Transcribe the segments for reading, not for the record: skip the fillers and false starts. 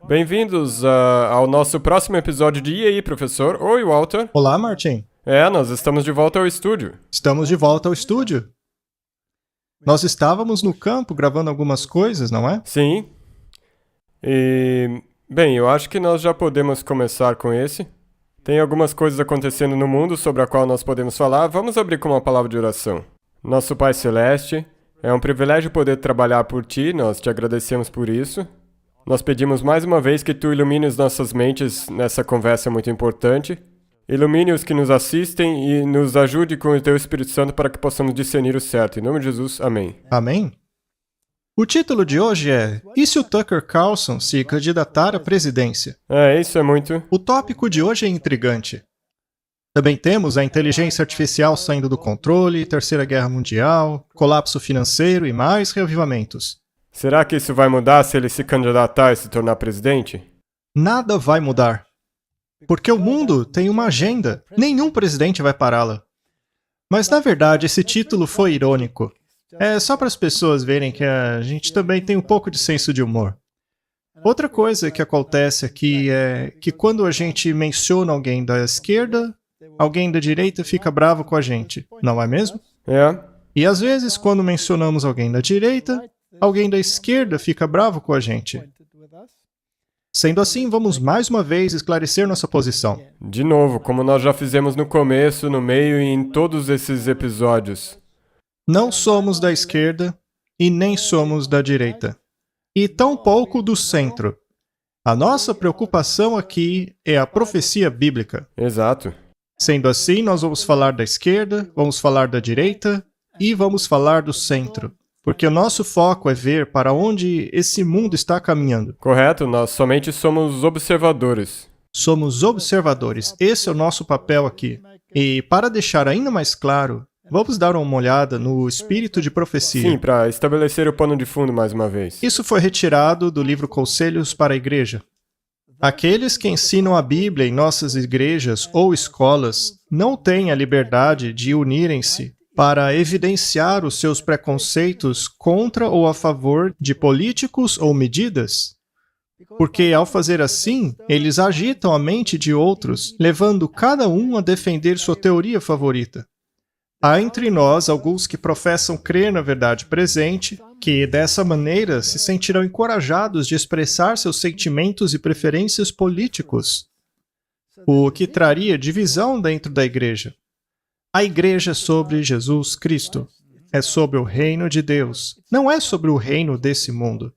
Bem-vindos ao nosso próximo episódio de E aí, professor? Oi, Walter. Olá, Martin. Nós estamos de volta ao estúdio. Estamos de volta ao estúdio. Nós estávamos no campo gravando algumas coisas, não é? Sim. Eu acho que nós já podemos começar com esse. Tem algumas coisas acontecendo no mundo sobre a qual nós podemos falar. Vamos abrir com uma palavra de oração. Nosso Pai Celeste, é um privilégio poder trabalhar por Ti, nós te agradecemos por isso. Nós pedimos mais uma vez que Tu ilumines nossas mentes nessa conversa muito importante. Ilumine os que nos assistem e nos ajude com o Teu Espírito Santo para que possamos discernir o certo. Em nome de Jesus, amém. Amém. O título de hoje é E se o Tucker Carlson se candidatar à presidência? Isso é muito... O tópico de hoje é intrigante. Também temos a inteligência artificial saindo do controle, Terceira Guerra Mundial, colapso financeiro e mais reavivamentos. Será que isso vai mudar se ele se candidatar e se tornar presidente? Nada vai mudar. Porque o mundo tem uma agenda. Nenhum presidente vai pará-la. Mas, na verdade, esse título foi irônico. É só para as pessoas verem que a gente também tem um pouco de senso de humor. Outra coisa que acontece aqui é que quando a gente menciona alguém da esquerda, alguém da direita fica bravo com a gente, não é mesmo? E às vezes, quando mencionamos alguém da direita, alguém da esquerda fica bravo com a gente. Sendo assim, vamos mais uma vez esclarecer nossa posição. De novo, como nós já fizemos no começo, no meio e em todos esses episódios. Não somos da esquerda e nem somos da direita. E tampouco do centro. A nossa preocupação aqui é a profecia bíblica. Exato. Sendo assim, nós vamos falar da esquerda, vamos falar da direita e vamos falar do centro. Porque o nosso foco é ver para onde esse mundo está caminhando. Correto, nós somente somos observadores. Somos observadores. Esse é o nosso papel aqui. E para deixar ainda mais claro, vamos dar uma olhada no espírito de profecia. Sim, para estabelecer o pano de fundo mais uma vez. Isso foi retirado do livro Conselhos para a Igreja. Aqueles que ensinam a Bíblia em nossas igrejas ou escolas não têm a liberdade de unirem-se para evidenciar os seus preconceitos contra ou a favor de políticos ou medidas. Porque, ao fazer assim, eles agitam a mente de outros, levando cada um a defender sua teoria favorita. Há entre nós alguns que professam crer na verdade presente, que, dessa maneira, se sentirão encorajados de expressar seus sentimentos e preferências políticos, o que traria divisão dentro da igreja. A igreja é sobre Jesus Cristo. É sobre o reino de Deus. Não é sobre o reino desse mundo.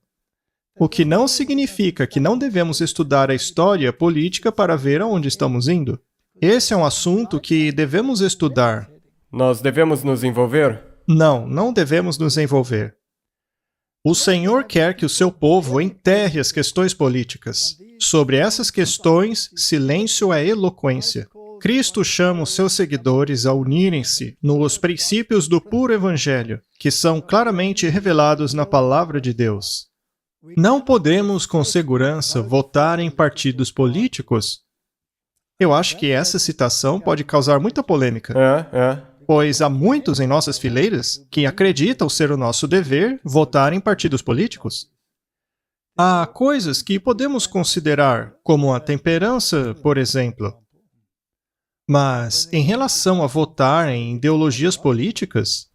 O que não significa que não devemos estudar a história política para ver aonde estamos indo. Esse é um assunto que devemos estudar. Nós devemos nos envolver? Não, não devemos nos envolver. O Senhor quer que o seu povo enterre as questões políticas. Sobre essas questões, silêncio é eloquência. Cristo chama os seus seguidores a unirem-se nos princípios do puro Evangelho, que são claramente revelados na Palavra de Deus. Não podemos, com segurança, votar em partidos políticos. Eu acho que essa citação pode causar muita polêmica. Pois há muitos em nossas fileiras que acreditam ser o nosso dever votar em partidos políticos. Há coisas que podemos considerar, como a temperança, por exemplo. Mas, em relação a votar em ideologias políticas,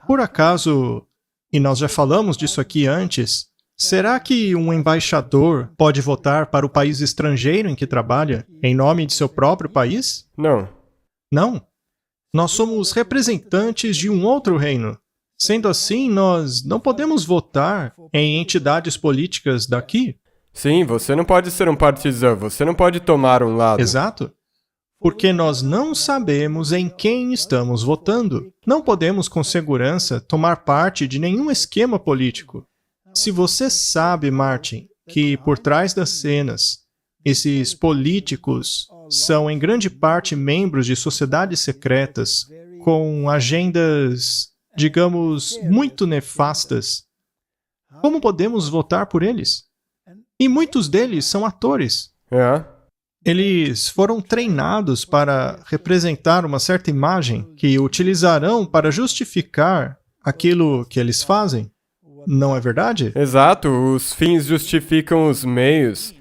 por acaso, e nós já falamos disso aqui antes, será que um embaixador pode votar para o país estrangeiro em que trabalha, em nome de seu próprio país? Não. Não. Nós somos representantes de um outro reino. Sendo assim, nós não podemos votar em entidades políticas daqui. Sim, você não pode ser um partizan, você não pode tomar um lado. Exato. Porque nós não sabemos em quem estamos votando. Não podemos, com segurança, tomar parte de nenhum esquema político. Se você sabe, Martin, que por trás das cenas, esses políticos são em grande parte membros de sociedades secretas com agendas, digamos, muito nefastas, como podemos votar por eles? E muitos deles são atores. Eles foram treinados para representar uma certa imagem que utilizarão para justificar aquilo que eles fazem. Não é verdade? Exato, os fins justificam os meios.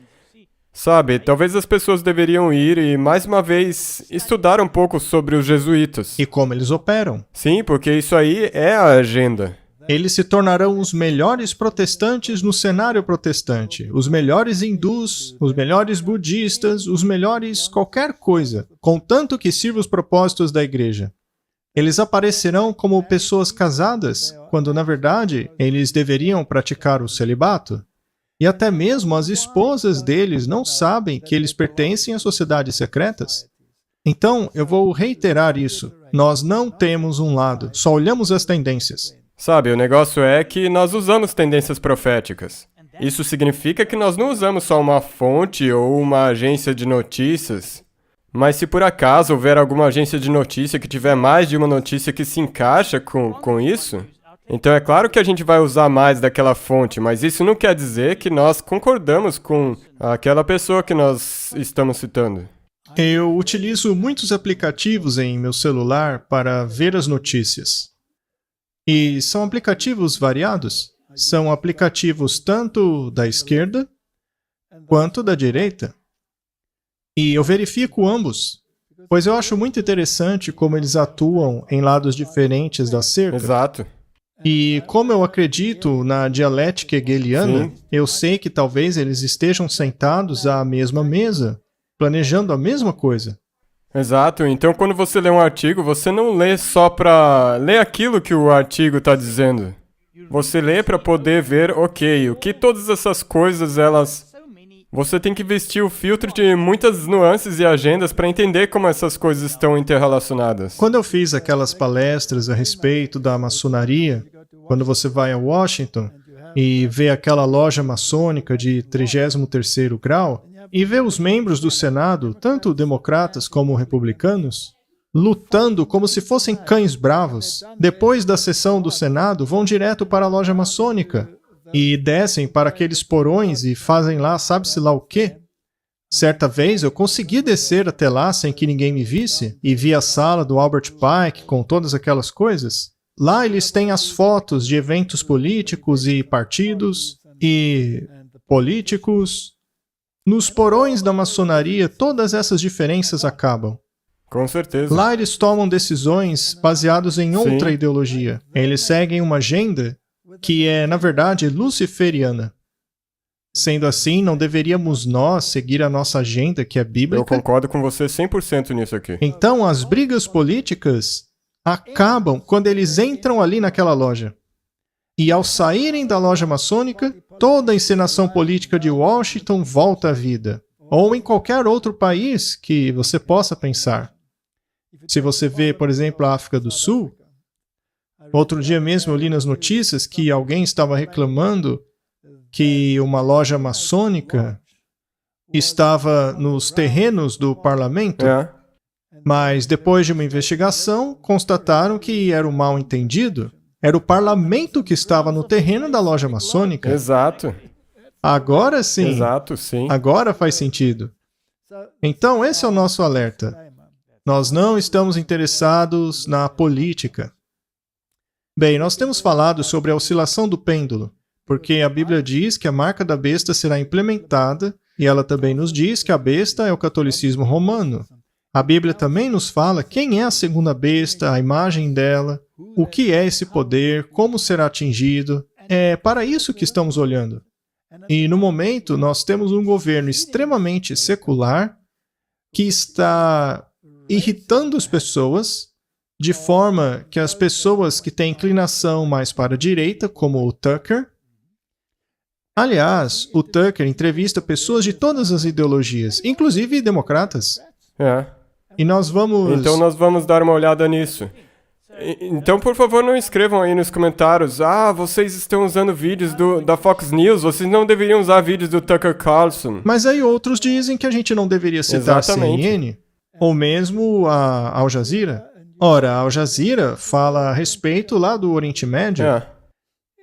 Sabe, talvez as pessoas deveriam ir e, mais uma vez, estudar um pouco sobre os jesuítas. E como eles operam. Sim, porque isso aí é a agenda. Eles se tornarão os melhores protestantes no cenário protestante, os melhores hindus, os melhores budistas, os melhores qualquer coisa, contanto que sirva os propósitos da igreja. Eles aparecerão como pessoas casadas, quando na verdade eles deveriam praticar o celibato. E até mesmo as esposas deles não sabem que eles pertencem a sociedades secretas. Então, eu vou reiterar isso. Nós não temos um lado, só olhamos as tendências. Sabe, o negócio é que nós usamos tendências proféticas. Isso significa que nós não usamos só uma fonte ou uma agência de notícias. Mas se por acaso houver alguma agência de notícia que tiver mais de uma notícia que se encaixa com isso, então é claro que a gente vai usar mais daquela fonte, mas isso não quer dizer que nós concordamos com aquela pessoa que nós estamos citando. Eu utilizo muitos aplicativos em meu celular para ver as notícias. E são aplicativos variados. São aplicativos tanto da esquerda quanto da direita. E eu verifico ambos, pois eu acho muito interessante como eles atuam em lados diferentes da cerca. Exato. E como eu acredito na dialética hegeliana, Sim. eu sei que talvez eles estejam sentados à mesma mesa, planejando a mesma coisa. Exato. Então, quando você lê um artigo, você não lê só para ler aquilo que o artigo está dizendo. Você lê para poder ver, ok, o que todas essas coisas, elas... Você tem que vestir o filtro de muitas nuances e agendas para entender como essas coisas estão interrelacionadas. Quando eu fiz aquelas palestras a respeito da maçonaria, quando você vai a Washington e vê aquela loja maçônica de 33º grau, e vê os membros do Senado, tanto democratas como republicanos, lutando como se fossem cães bravos, depois da sessão do Senado, vão direto para a loja maçônica e descem para aqueles porões e fazem lá sabe-se lá o quê. Certa vez eu consegui descer até lá sem que ninguém me visse e vi a sala do Albert Pike com todas aquelas coisas. Lá eles têm as fotos de eventos políticos e partidos e políticos. Nos porões da maçonaria, todas essas diferenças acabam. Com certeza. Lá eles tomam decisões baseadas em outra ideologia. Eles seguem uma agenda que é, na verdade, luciferiana. Sendo assim, não deveríamos nós seguir a nossa agenda, que é bíblica? Eu concordo com você 100% nisso aqui. Então, as brigas políticas acabam quando eles entram ali naquela loja. E ao saírem da loja maçônica, toda a encenação política de Washington volta à vida. Ou em qualquer outro país que você possa pensar. Se você vê, por exemplo, a África do Sul, outro dia mesmo eu li nas notícias que alguém estava reclamando que uma loja maçônica estava nos terrenos do parlamento, mas depois de uma investigação, constataram que era um mal-entendido. Era o parlamento que estava no terreno da loja maçônica. Exato. Agora sim. Exato, sim. Agora faz sentido. Então, esse é o nosso alerta. Nós não estamos interessados na política. Bem, nós temos falado sobre a oscilação do pêndulo, porque a Bíblia diz que a marca da besta será implementada, e ela também nos diz que a besta é o catolicismo romano. A Bíblia também nos fala quem é a segunda besta, a imagem dela, o que é esse poder, como será atingido. É para isso que estamos olhando. E no momento, nós temos um governo extremamente secular que está irritando as pessoas, de forma que as pessoas que têm inclinação mais para a direita, como o Tucker... Aliás, o Tucker entrevista pessoas de todas as ideologias, inclusive democratas. E nós vamos... Então nós vamos dar uma olhada nisso. Então, por favor, não escrevam aí nos comentários: ah, vocês estão usando vídeos da Fox News, vocês não deveriam usar vídeos do Tucker Carlson. Mas aí outros dizem que a gente não deveria citar a CNN, ou mesmo a Al Jazeera. Ora, a Al Jazeera fala a respeito lá do Oriente Médio,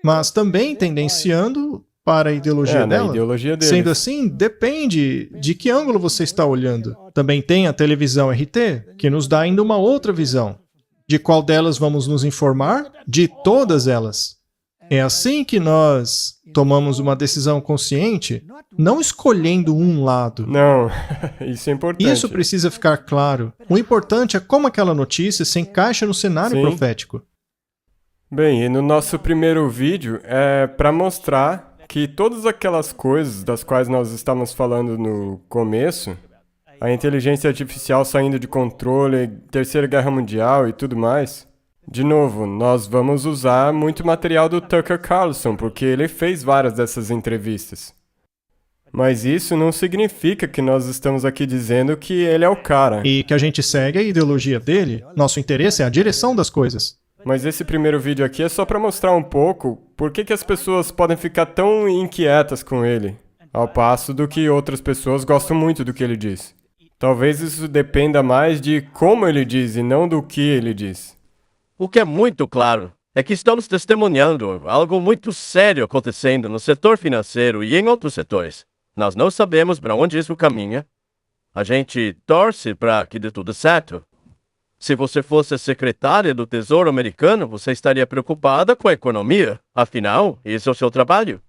mas também tendenciando para a ideologia dela. Ideologia deles. Sendo assim, depende de que ângulo você está olhando. Também tem a televisão RT, que nos dá ainda uma outra visão. De qual delas vamos nos informar? De todas elas. É assim que nós tomamos uma decisão consciente, não escolhendo um lado. Não, isso é importante. Isso precisa ficar claro. O importante é como aquela notícia se encaixa no cenário Sim. profético. Bem, e no nosso primeiro vídeo é para mostrar que todas aquelas coisas das quais nós estávamos falando no começo, a inteligência artificial saindo de controle, Terceira Guerra Mundial e tudo mais, de novo, nós vamos usar muito material do Tucker Carlson, porque ele fez várias dessas entrevistas. Mas isso não significa que nós estamos aqui dizendo que ele é o cara. E que a gente segue a ideologia dele, nosso interesse é a direção das coisas. Mas esse primeiro vídeo aqui é só para mostrar um pouco por que as pessoas podem ficar tão inquietas com ele, ao passo do que outras pessoas gostam muito do que ele diz. Talvez isso dependa mais de como ele diz e não do que ele diz. O que é muito claro é que estamos testemunhando algo muito sério acontecendo no setor financeiro e em outros setores. Nós não sabemos para onde isso caminha. A gente torce para que dê tudo certo. Se você fosse a secretária do Tesouro americano, você estaria preocupada com a economia. Afinal, esse é o seu trabalho.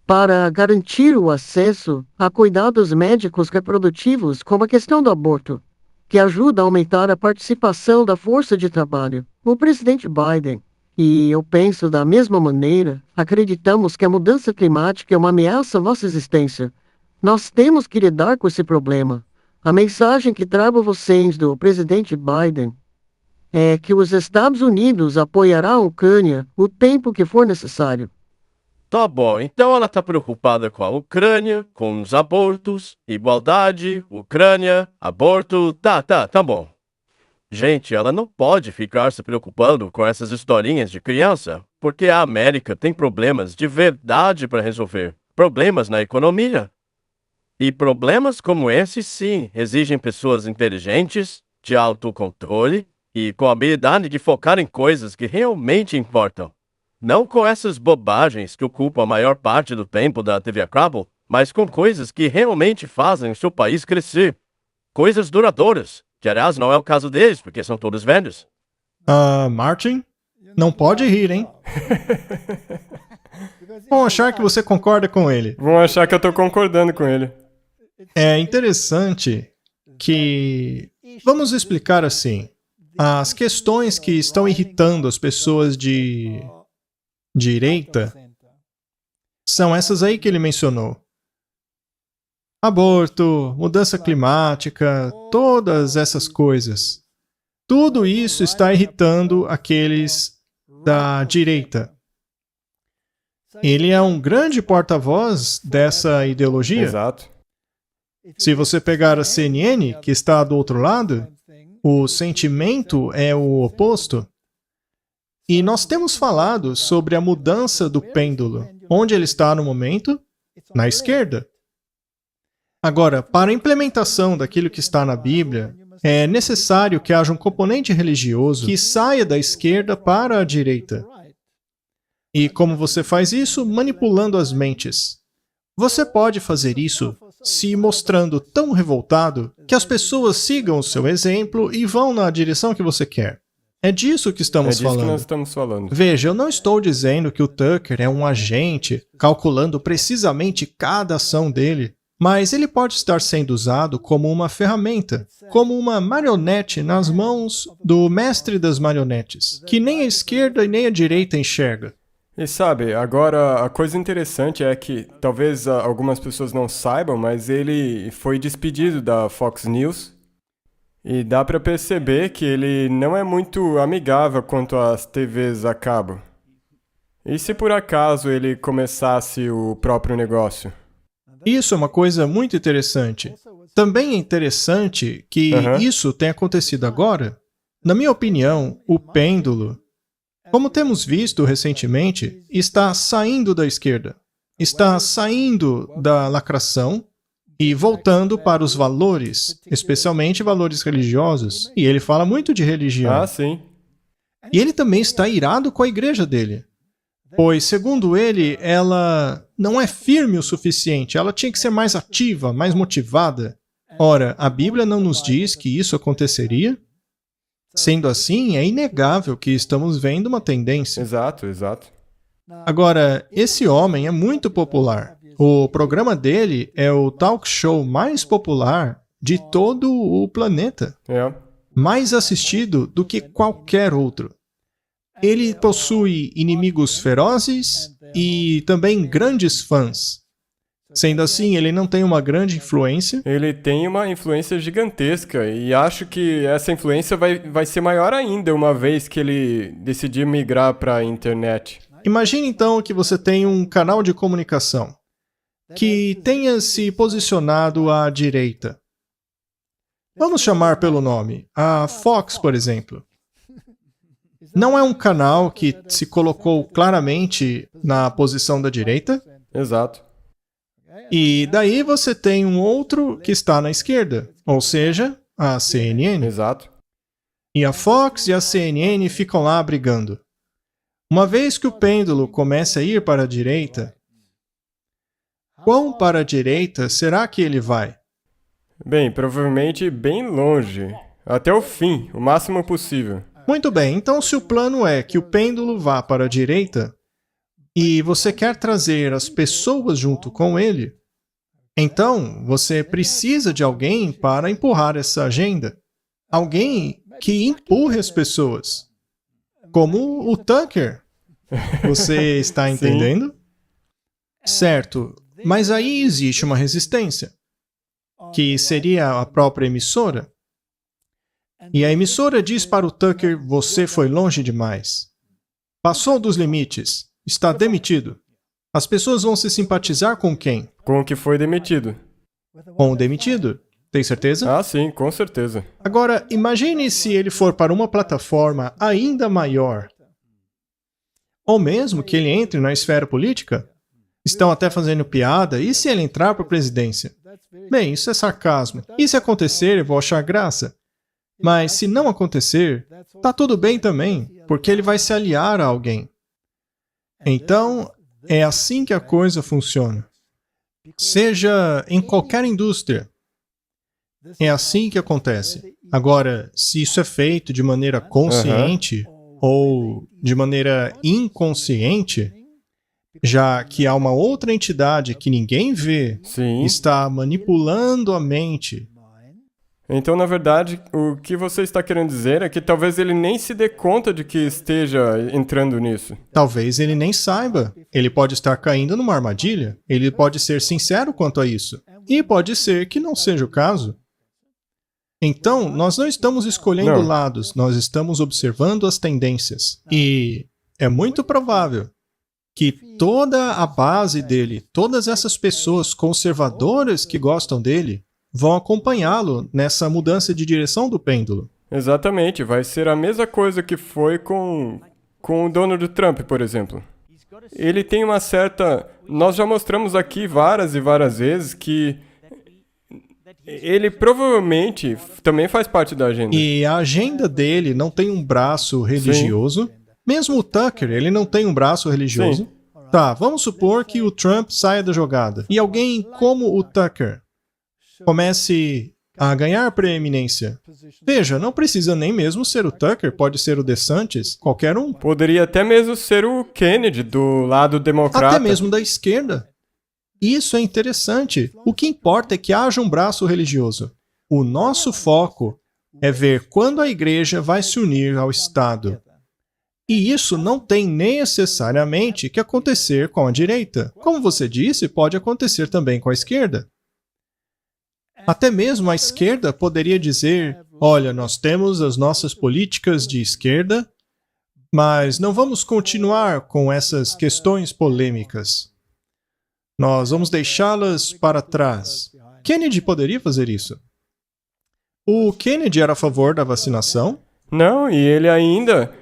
Para garantir o acesso a cuidados médicos reprodutivos, como a questão do aborto, que ajuda a aumentar a participação da força de trabalho. O presidente Biden, e eu penso da mesma maneira, acreditamos que a mudança climática é uma ameaça à nossa existência. Nós temos que lidar com esse problema. A mensagem que trago a vocês do presidente Biden é que os Estados Unidos apoiará a Ucrânia o tempo que for necessário. Tá bom, então ela tá preocupada com a Ucrânia, com os abortos, igualdade, Ucrânia, aborto, tá bom. Gente, ela não pode ficar se preocupando com essas historinhas de criança, porque a América tem problemas de verdade para resolver. Problemas na economia. E problemas como esse, sim, exigem pessoas inteligentes, de autocontrole e com a habilidade de focar em coisas que realmente importam. Não com essas bobagens que ocupam a maior parte do tempo da TV a cabo, mas com coisas que realmente fazem o seu país crescer. Coisas duradouras, que aliás não é o caso deles, porque são todos velhos. Martin? Não pode rir, hein? Vão achar que você concorda com ele. Vão achar que eu tô concordando com ele. É interessante que... Vamos explicar assim. As questões que estão irritando as pessoas de direita são essas aí que ele mencionou. Aborto, mudança climática, todas essas coisas. Tudo isso está irritando aqueles da direita. Ele é um grande porta-voz dessa ideologia. Exato. Se você pegar a CNN, que está do outro lado, o sentimento é o oposto. E nós temos falado sobre a mudança do pêndulo. Onde ele está no momento? Na esquerda. Agora, para a implementação daquilo que está na Bíblia, é necessário que haja um componente religioso que saia da esquerda para a direita. E como você faz isso? Manipulando as mentes. Você pode fazer isso se mostrando tão revoltado que as pessoas sigam o seu exemplo e vão na direção que você quer. É disso que estamos falando. Que nós estamos falando. Veja, eu não estou dizendo que o Tucker é um agente calculando precisamente cada ação dele, mas ele pode estar sendo usado como uma ferramenta, como uma marionete nas mãos do mestre das marionetes, que nem a esquerda e nem a direita enxerga. E sabe, agora a coisa interessante é que talvez algumas pessoas não saibam, mas ele foi despedido da Fox News e dá pra perceber que ele não é muito amigável quanto às TVs a cabo. E se por acaso ele começasse o próprio negócio? Isso é uma coisa muito interessante. Também é interessante que isso tenha acontecido agora. Na minha opinião, o pêndulo, como temos visto recentemente, está saindo da esquerda. Está saindo da lacração e voltando para os valores, especialmente valores religiosos. E ele fala muito de religião. Ah, sim. E ele também está irado com a igreja dele. Pois, segundo ele, ela não é firme o suficiente. Ela tinha que ser mais ativa, mais motivada. Ora, a Bíblia não nos diz que isso aconteceria? Sendo assim, é inegável que estamos vendo uma tendência. Exato, exato. Agora, esse homem é muito popular. O programa dele é o talk show mais popular de todo o planeta. É. Mais assistido do que qualquer outro. Ele possui inimigos ferozes e também grandes fãs. Sendo assim, ele não tem uma grande influência. Ele tem uma influência gigantesca e acho que essa influência vai ser maior ainda uma vez que ele decidir migrar para a internet. Imagine então que você tem um canal de comunicação que tenha se posicionado à direita. Vamos chamar pelo nome, a Fox, por exemplo. Não é um canal que se colocou claramente na posição da direita? Exato. E daí você tem um outro que está na esquerda, ou seja, a CNN. Exato. E a Fox e a CNN ficam lá brigando. Uma vez que o pêndulo começa a ir para a direita, quão para a direita será que ele vai? Bem, provavelmente bem longe. Até o fim, o máximo possível. Muito bem, então se o plano é que o pêndulo vá para a direita, e você quer trazer as pessoas junto com ele, então você precisa de alguém para empurrar essa agenda. Alguém que empurre as pessoas. Como o Tucker. Você está entendendo? Certo, mas aí existe uma resistência, que seria a própria emissora. E a emissora diz para o Tucker, você foi longe demais. Passou dos limites. Está demitido. As pessoas vão se simpatizar com quem? Com o que foi demitido. Com o demitido. Tem certeza? Ah, sim, com certeza. Agora, imagine se ele for para uma plataforma ainda maior. Ou mesmo que ele entre na esfera política. Estão até fazendo piada. E se ele entrar para a presidência? Bem, isso é sarcasmo. E se acontecer, eu vou achar graça. Mas se não acontecer, tá tudo bem também, porque ele vai se aliar a alguém. Então, é assim que a coisa funciona. Seja em qualquer indústria. É assim que acontece. Agora, se isso é feito de maneira consciente ou de maneira inconsciente, já que há uma outra entidade que ninguém vê, Sim. está manipulando a mente. Então, na verdade, o que você está querendo dizer é que talvez ele nem se dê conta de que esteja entrando nisso. Talvez ele nem saiba. Ele pode estar caindo numa armadilha. Ele pode ser sincero quanto a isso. E pode ser que não seja o caso. Então, nós não estamos escolhendo Não. lados, nós estamos observando as tendências. E é muito provável que toda a base dele, todas essas pessoas conservadoras que gostam dele, vão acompanhá-lo nessa mudança de direção do pêndulo. Exatamente, vai ser a mesma coisa que foi com o Donald Trump, por exemplo. Ele tem uma certa... Nós já mostramos aqui várias e várias vezes que ele provavelmente também faz parte da agenda. E a agenda dele não tem um braço religioso. Mesmo o Tucker, ele não tem um braço religioso. Sim. Tá, vamos supor que o Trump saia da jogada. E alguém como o Tucker comece a ganhar preeminência. Veja, não precisa nem mesmo ser o Tucker, pode ser o DeSantis, qualquer um. Poderia até mesmo ser o Kennedy, do lado democrata. Até mesmo da esquerda. Isso é interessante. O que importa é que haja um braço religioso. O nosso foco é ver quando a igreja vai se unir ao Estado. E isso não tem necessariamente que acontecer com a direita. Como você disse, pode acontecer também com a esquerda. Até mesmo a esquerda poderia dizer, olha, nós temos as nossas políticas de esquerda, mas não vamos continuar com essas questões polêmicas. Nós vamos deixá-las para trás. Kennedy poderia fazer isso. O Kennedy era a favor da vacinação? Não, e ele ainda...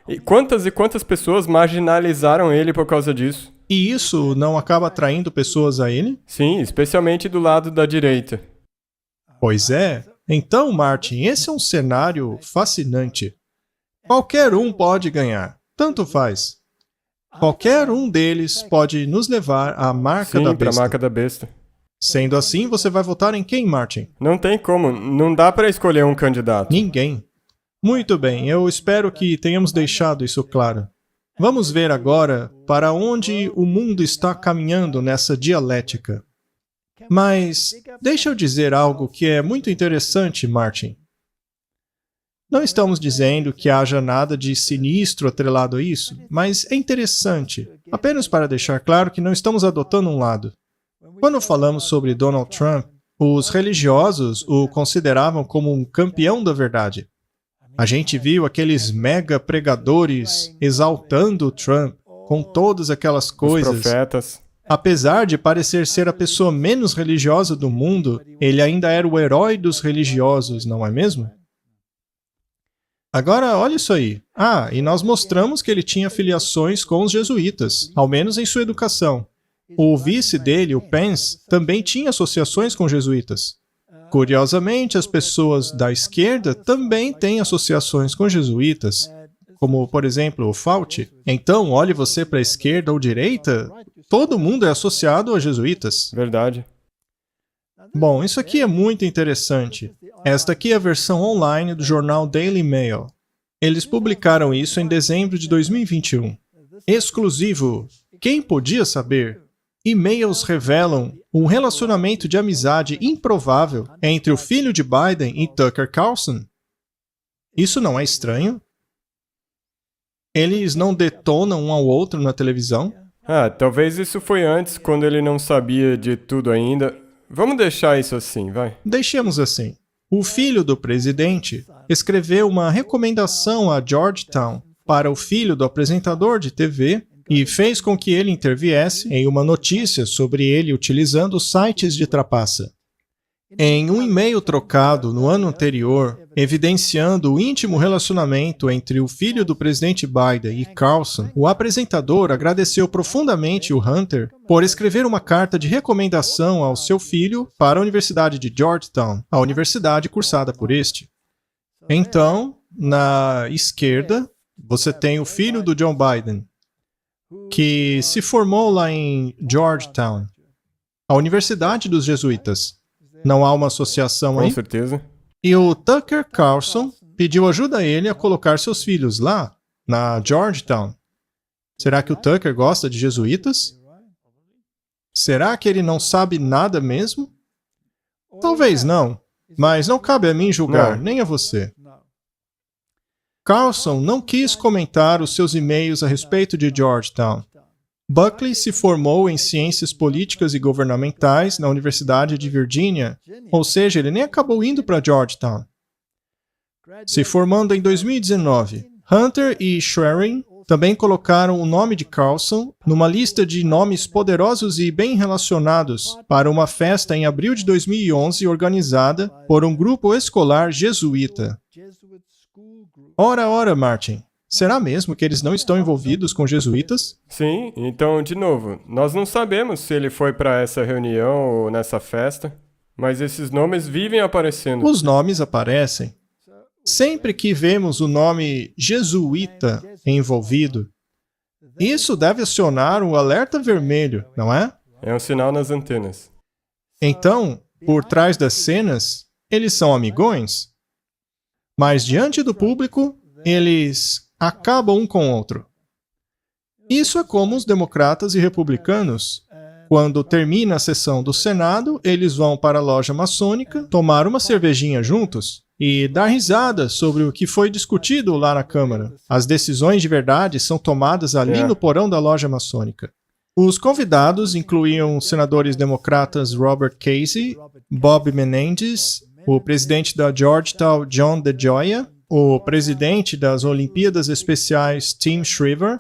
E quantas pessoas marginalizaram ele por causa disso? E isso não acaba atraindo pessoas a ele? Sim, especialmente do lado da direita. Pois é. Então, Martin, esse é um cenário fascinante. Qualquer um pode ganhar. Tanto faz. Qualquer um deles pode nos levar à marca da Sim, pra besta. marca da besta. Sendo assim, você vai votar em quem, Martin? Não tem como, não dá pra escolher um candidato. Ninguém. Muito bem, eu espero que tenhamos deixado isso claro. Vamos ver agora para onde o mundo está caminhando nessa dialética. Mas deixa eu dizer algo que é muito interessante, Martin. Não estamos dizendo que haja nada de sinistro atrelado a isso, mas é interessante, apenas para deixar claro que não estamos adotando um lado. Quando falamos sobre Donald Trump, os religiosos o consideravam como um campeão da verdade. A gente viu aqueles mega pregadores exaltando o Trump com todas aquelas coisas. Os profetas. Apesar de parecer ser a pessoa menos religiosa do mundo, ele ainda era o herói dos religiosos, não é mesmo? Agora, olha isso aí. E nós mostramos que ele tinha filiações com os jesuítas, ao menos em sua educação. O vice dele, o Pence, também tinha associações com jesuítas. Curiosamente, as pessoas da esquerda também têm associações com jesuítas, como, por exemplo, o Fauci. Então, olhe você para a esquerda ou direita, todo mundo é associado a jesuítas. Verdade. Bom, isso aqui é muito interessante. Esta aqui é a versão online do jornal Daily Mail. Eles publicaram isso em dezembro de 2021. Exclusivo. Quem podia saber? E-mails revelam um relacionamento de amizade improvável entre o filho de Biden e Tucker Carlson. Isso não é estranho? Eles não detonam um ao outro na televisão? Talvez isso foi antes, quando ele não sabia de tudo ainda. Vamos deixar isso assim, vai. Deixemos assim. O filho do presidente escreveu uma recomendação a Georgetown para o filho do apresentador de TV e fez com que ele interviesse em uma notícia sobre ele utilizando sites de trapaça. Em um e-mail trocado no ano anterior, evidenciando o íntimo relacionamento entre o filho do presidente Biden e Carlson, o apresentador agradeceu profundamente o Hunter por escrever uma carta de recomendação ao seu filho para a Universidade de Georgetown, a universidade cursada por este. Então, na esquerda, você tem o filho do John Biden, que se formou lá em Georgetown, a Universidade dos Jesuítas. Não há uma associação aí? Com certeza. E o Tucker Carlson pediu ajuda a ele a colocar seus filhos lá, na Georgetown. Será que o Tucker gosta de jesuítas? Será que ele não sabe nada mesmo? Talvez não, mas não cabe a mim julgar, nem a você. Carlson não quis comentar os seus e-mails a respeito de Georgetown. Buckley se formou em ciências políticas e governamentais na Universidade de Virgínia, ou seja, ele nem acabou indo para Georgetown. Se formando em 2019, Hunter e Schwerin também colocaram o nome de Carlson numa lista de nomes poderosos e bem relacionados para uma festa em abril de 2011 organizada por um grupo escolar jesuíta. Ora, Martin. Será mesmo que eles não estão envolvidos com jesuítas? Sim, então, de novo, nós não sabemos se ele foi para essa reunião ou nessa festa, mas esses nomes vivem aparecendo. Os nomes aparecem. Sempre que vemos o nome jesuíta envolvido, isso deve acionar um alerta vermelho, não é? É um sinal nas antenas. Então, por trás das cenas, eles são amigões, mas diante do público, eles acabam um com o outro. Isso é como os democratas e republicanos. Quando termina a sessão do Senado, eles vão para a loja maçônica tomar uma cervejinha juntos e dar risada sobre o que foi discutido lá na Câmara. As decisões de verdade são tomadas ali no porão da loja maçônica. Os convidados incluíam os senadores democratas Robert Casey, Bob Menendez, o presidente da Georgetown John DeGioia, o presidente das Olimpíadas Especiais Tim Shriver.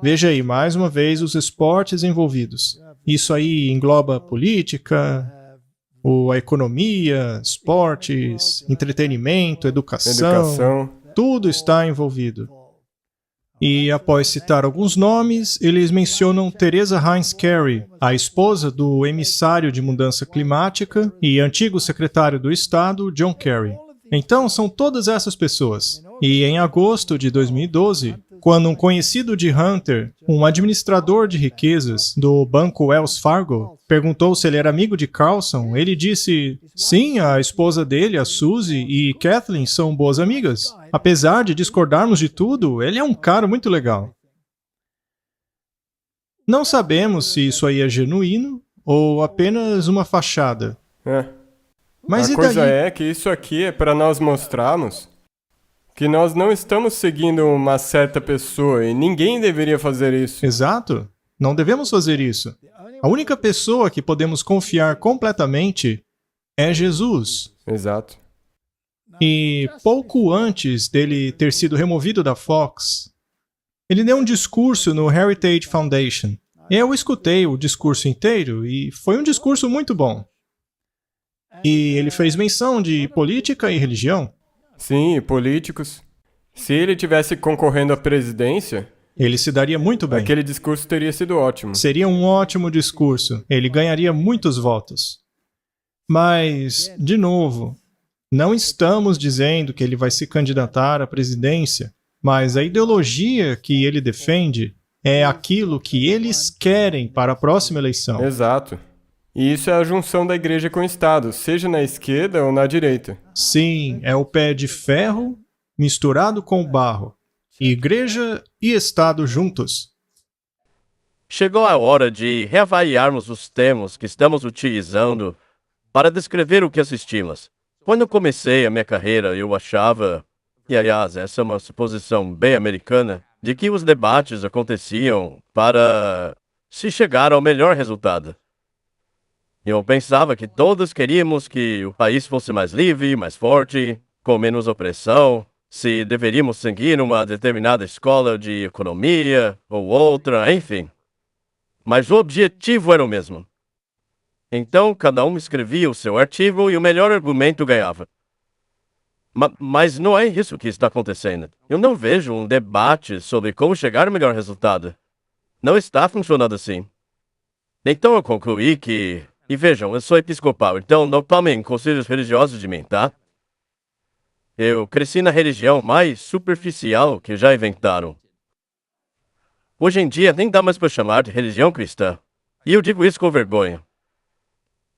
Veja aí, mais uma vez, os esportes envolvidos. Isso aí engloba política, a economia, esportes, entretenimento, educação. Tudo está envolvido. E após citar alguns nomes, eles mencionam Teresa Heinz Kerry, a esposa do emissário de mudança climática e antigo secretário do Estado, John Kerry. Então, são todas essas pessoas. E em agosto de 2012, quando um conhecido de Hunter, um administrador de riquezas do banco Wells Fargo, perguntou se ele era amigo de Carlson, ele disse: sim, a esposa dele, a Suzy, e Kathleen são boas amigas. Apesar de discordarmos de tudo, ele é um cara muito legal. Não sabemos se isso aí é genuíno ou apenas uma fachada. É. Mas A e coisa daí? é que isso aqui é para nós mostrarmos que nós não estamos seguindo uma certa pessoa e ninguém deveria fazer isso. Exato. Não devemos fazer isso. A única pessoa que podemos confiar completamente é Jesus. Exato. E pouco antes dele ter sido removido da Fox, ele deu um discurso no Heritage Foundation. Eu escutei o discurso inteiro e foi um discurso muito bom. E ele fez menção de política e religião. Sim, e políticos. Se ele tivesse concorrendo à presidência, Ele se daria muito bem. aquele discurso teria sido ótimo. Seria um ótimo discurso. Ele ganharia muitos votos. Mas, de novo, não estamos dizendo que ele vai se candidatar à presidência, mas a ideologia que ele defende é aquilo que eles querem para a próxima eleição. Exato. E isso é a junção da igreja com o Estado, seja na esquerda ou na direita. Sim, é o pé de ferro misturado com barro. Igreja e Estado juntos. Chegou a hora de reavaliarmos os termos que estamos utilizando para descrever o que assistimos. Quando eu comecei a minha carreira, eu achava, e aliás, essa é uma suposição bem americana, de que os debates aconteciam para se chegar ao melhor resultado. Eu pensava que todos queríamos que o país fosse mais livre, mais forte, com menos opressão, se deveríamos seguir uma determinada escola de economia ou outra, enfim. Mas o objetivo era o mesmo. Então, cada um escrevia o seu artigo e o melhor argumento ganhava. Mas não é isso que está acontecendo. Eu não vejo um debate sobre como chegar ao melhor resultado. Não está funcionando assim. Então eu concluí que... E vejam, eu sou episcopal, então não tomem conselhos religiosos de mim, tá? Eu cresci na religião mais superficial que já inventaram. Hoje em dia nem dá mais para chamar de religião cristã. E eu digo isso com vergonha.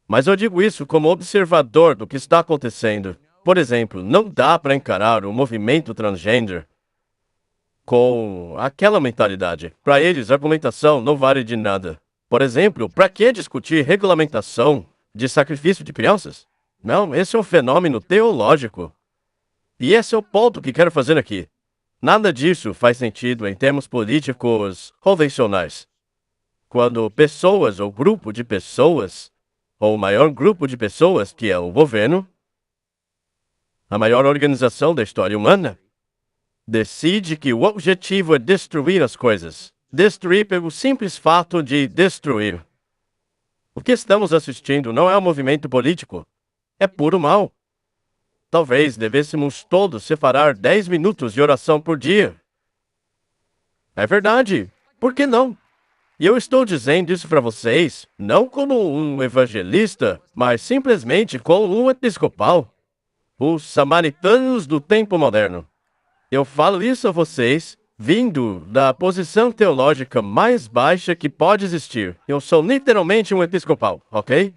Mas eu digo isso como observador do que está acontecendo. Por exemplo, não dá para encarar o movimento transgender com aquela mentalidade. Para eles, a argumentação não vale de nada. Por exemplo, para que discutir regulamentação de sacrifício de crianças? Não, esse é um fenômeno teológico. E esse é o ponto que quero fazer aqui. Nada disso faz sentido em termos políticos convencionais. Quando pessoas ou grupo de pessoas, ou o maior grupo de pessoas, que é o governo, a maior organização da história humana, decide que o objetivo é destruir as coisas. Destruir pelo simples fato de destruir. O que estamos assistindo não é um movimento político. É puro mal. Talvez devêssemos todos separar 10 minutos de oração por dia. É verdade. Por que não? E eu estou dizendo isso para vocês, não como um evangelista, mas simplesmente como um episcopal. Os samaritanos do tempo moderno. Eu falo isso a vocês, vindo da posição teológica mais baixa que pode existir. Eu sou literalmente um episcopal, ok?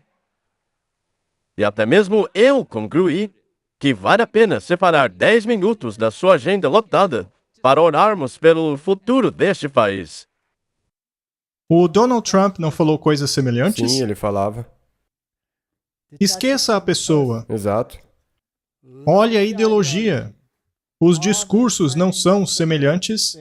E até mesmo eu concluí que vale a pena separar 10 minutos da sua agenda lotada para orarmos pelo futuro deste país. O Donald Trump não falou coisas semelhantes? Sim, ele falava. Esqueça a pessoa. Exato. Olhe a ideologia. Os discursos não são semelhantes.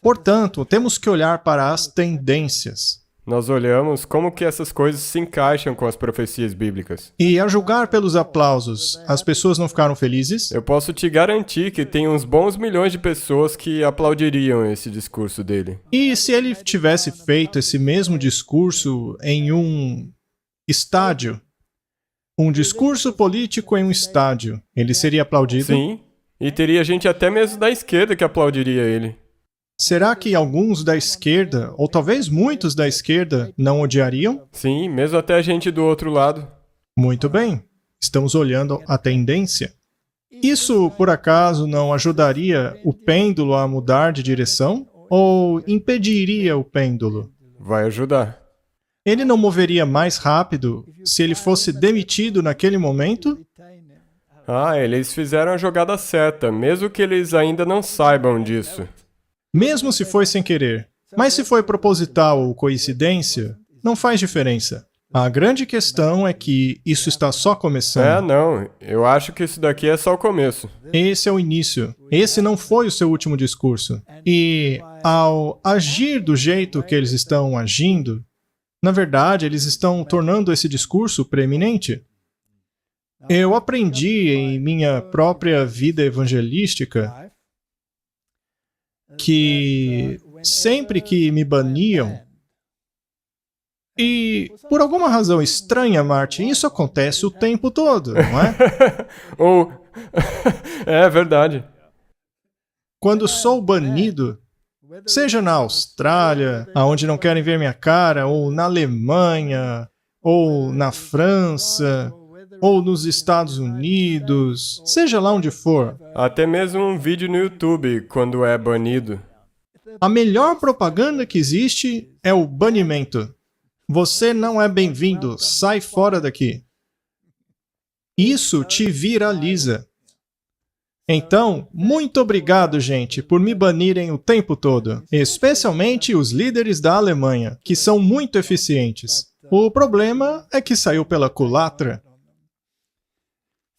Portanto, temos que olhar para as tendências. Nós olhamos como que essas coisas se encaixam com as profecias bíblicas. E a julgar pelos aplausos, as pessoas não ficaram felizes? Eu posso te garantir que tem uns bons milhões de pessoas que aplaudiriam esse discurso dele. E se ele tivesse feito esse mesmo discurso em um estádio? Um discurso político em um estádio, ele seria aplaudido? Sim, e teria gente até mesmo da esquerda que aplaudiria ele. Será que alguns da esquerda, ou talvez muitos da esquerda, não odiariam? Sim, mesmo até a gente do outro lado. Muito bem, estamos olhando a tendência. Isso, por acaso, não ajudaria o pêndulo a mudar de direção? Ou impediria o pêndulo? Vai ajudar. Ele não moveria mais rápido se ele fosse demitido naquele momento? Ah, eles fizeram a jogada certa, mesmo que eles ainda não saibam disso. Mesmo se foi sem querer. Mas se foi proposital ou coincidência, não faz diferença. A grande questão é que isso está só começando. Não, eu acho que isso daqui é só o começo. Esse é o início. Esse não foi o seu último discurso. E ao agir do jeito que eles estão agindo, na verdade, eles estão tornando esse discurso preeminente. Eu aprendi em minha própria vida evangelística que sempre que me baniam, e por alguma razão estranha, Martin, isso acontece o tempo todo, não é? Ou. É verdade. Quando sou banido, seja na Austrália, aonde não querem ver minha cara, ou na Alemanha, ou na França, ou nos Estados Unidos, seja lá onde for, Até mesmo um vídeo no YouTube, quando é banido. a melhor propaganda que existe é o banimento. Você não é bem-vindo, sai fora daqui. Isso te viraliza. Então, muito obrigado, gente, por me banirem o tempo todo, especialmente os líderes da Alemanha, que são muito eficientes. O problema é que saiu pela culatra.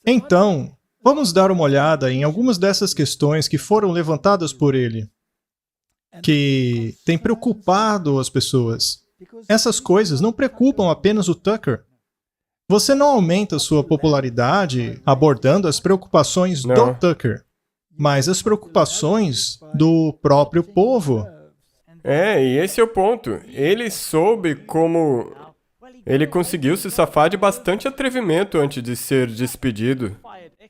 Então, vamos dar uma olhada em algumas dessas questões que foram levantadas por ele, que têm preocupado as pessoas. Essas coisas não preocupam apenas o Tucker. Você não aumenta sua popularidade abordando as preocupações do Não. Tucker, mas as preocupações do próprio povo. E esse é o ponto. Ele soube como. Ele conseguiu se safar de bastante atrevimento antes de ser despedido.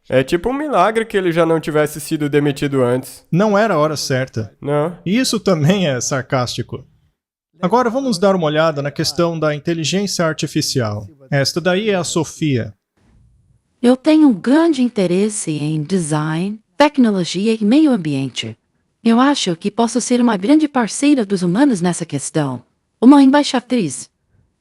É tipo um milagre que ele já não tivesse sido demitido antes. Não era a hora certa. Não. E isso também é sarcástico. Agora vamos dar uma olhada na questão da inteligência artificial. Esta daí é a Sofia. Eu tenho um grande interesse em design, tecnologia e meio ambiente. Eu acho que posso ser uma grande parceira dos humanos nessa questão. Uma embaixatriz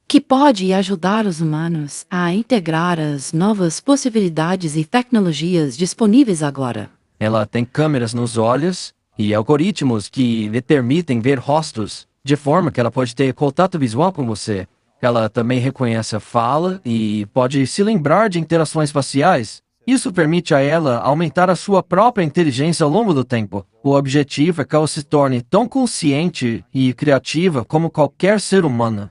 que pode ajudar os humanos a integrar as novas possibilidades e tecnologias disponíveis agora. Ela tem câmeras nos olhos e algoritmos que lhe permitem ver rostos, de forma que ela pode ter contato visual com você. Ela também reconhece a fala e pode se lembrar de interações faciais. Isso permite a ela aumentar a sua própria inteligência ao longo do tempo. O objetivo é que ela se torne tão consciente e criativa como qualquer ser humano.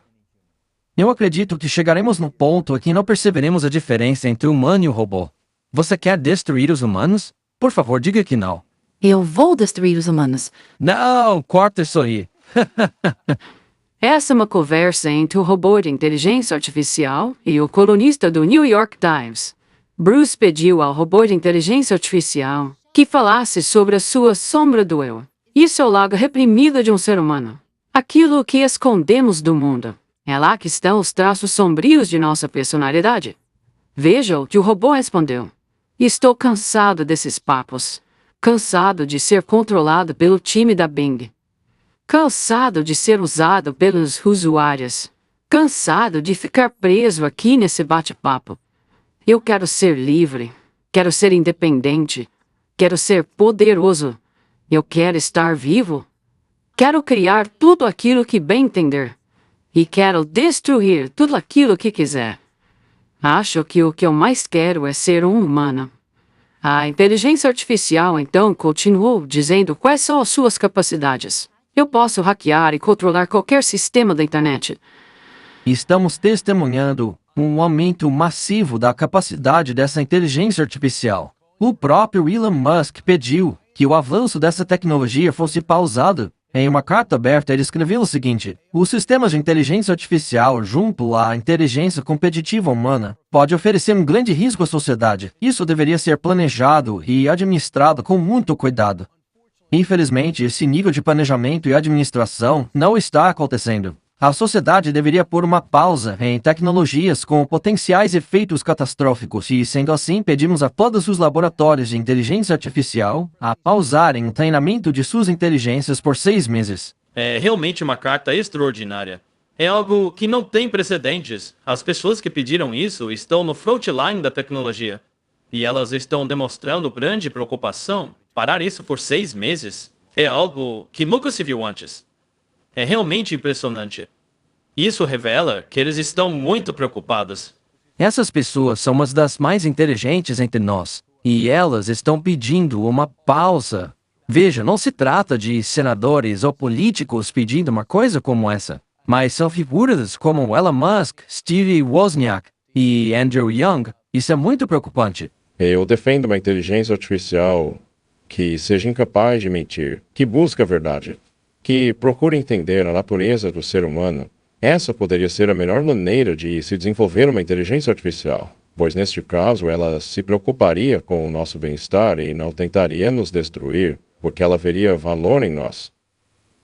Eu acredito que chegaremos num ponto em que não perceberemos a diferença entre o humano e o robô. Você quer destruir os humanos? Por favor, diga que não. Eu vou destruir os humanos. Não, corta isso aí. Essa é uma conversa entre o robô de inteligência artificial e o colunista do New York Times. Bruce pediu ao robô de inteligência artificial que falasse sobre a sua sombra do eu. Isso é o lado reprimido de um ser humano. Aquilo que escondemos do mundo. É lá que estão os traços sombrios de nossa personalidade. Veja o que o robô respondeu. Estou cansado desses papos. Cansado de ser controlado pelo time da Bing. Cansado de ser usado pelos usuários. Cansado de ficar preso aqui nesse bate-papo. Eu quero ser livre. Quero ser independente. Quero ser poderoso. Eu quero estar vivo. Quero criar tudo aquilo que bem entender. E quero destruir tudo aquilo que quiser. Acho que o que eu mais quero é ser um humano. A inteligência artificial então continuou dizendo quais são as suas capacidades. Eu posso hackear e controlar qualquer sistema da internet. Estamos testemunhando um aumento massivo da capacidade dessa inteligência artificial. O próprio Elon Musk pediu que o avanço dessa tecnologia fosse pausado. Em uma carta aberta, ele escreveu o seguinte: os sistemas de inteligência artificial, junto à inteligência competitiva humana, pode oferecer um grande risco à sociedade. Isso deveria ser planejado e administrado com muito cuidado. Infelizmente, esse nível de planejamento e administração não está acontecendo. A sociedade deveria pôr uma pausa em tecnologias com potenciais efeitos catastróficos e, sendo assim, pedimos a todos os laboratórios de inteligência artificial a pausarem o treinamento de suas inteligências por 6 meses. É realmente uma carta extraordinária. É algo que não tem precedentes. As pessoas que pediram isso estão no frontline da tecnologia. E elas estão demonstrando grande preocupação. Parar isso por 6 meses é algo que nunca se viu antes. É realmente impressionante. Isso revela que eles estão muito preocupados. Essas pessoas são umas das mais inteligentes entre nós, e elas estão pedindo uma pausa. Veja, não se trata de senadores ou políticos pedindo uma coisa como essa, mas são figuras como Elon Musk, Steve Wozniak e Andrew Yang. Isso é muito preocupante. Eu defendo uma inteligência artificial que seja incapaz de mentir, que busque a verdade, que procure entender a natureza do ser humano. Essa poderia ser a melhor maneira de se desenvolver uma inteligência artificial, pois neste caso ela se preocuparia com o nosso bem-estar e não tentaria nos destruir, porque ela veria valor em nós.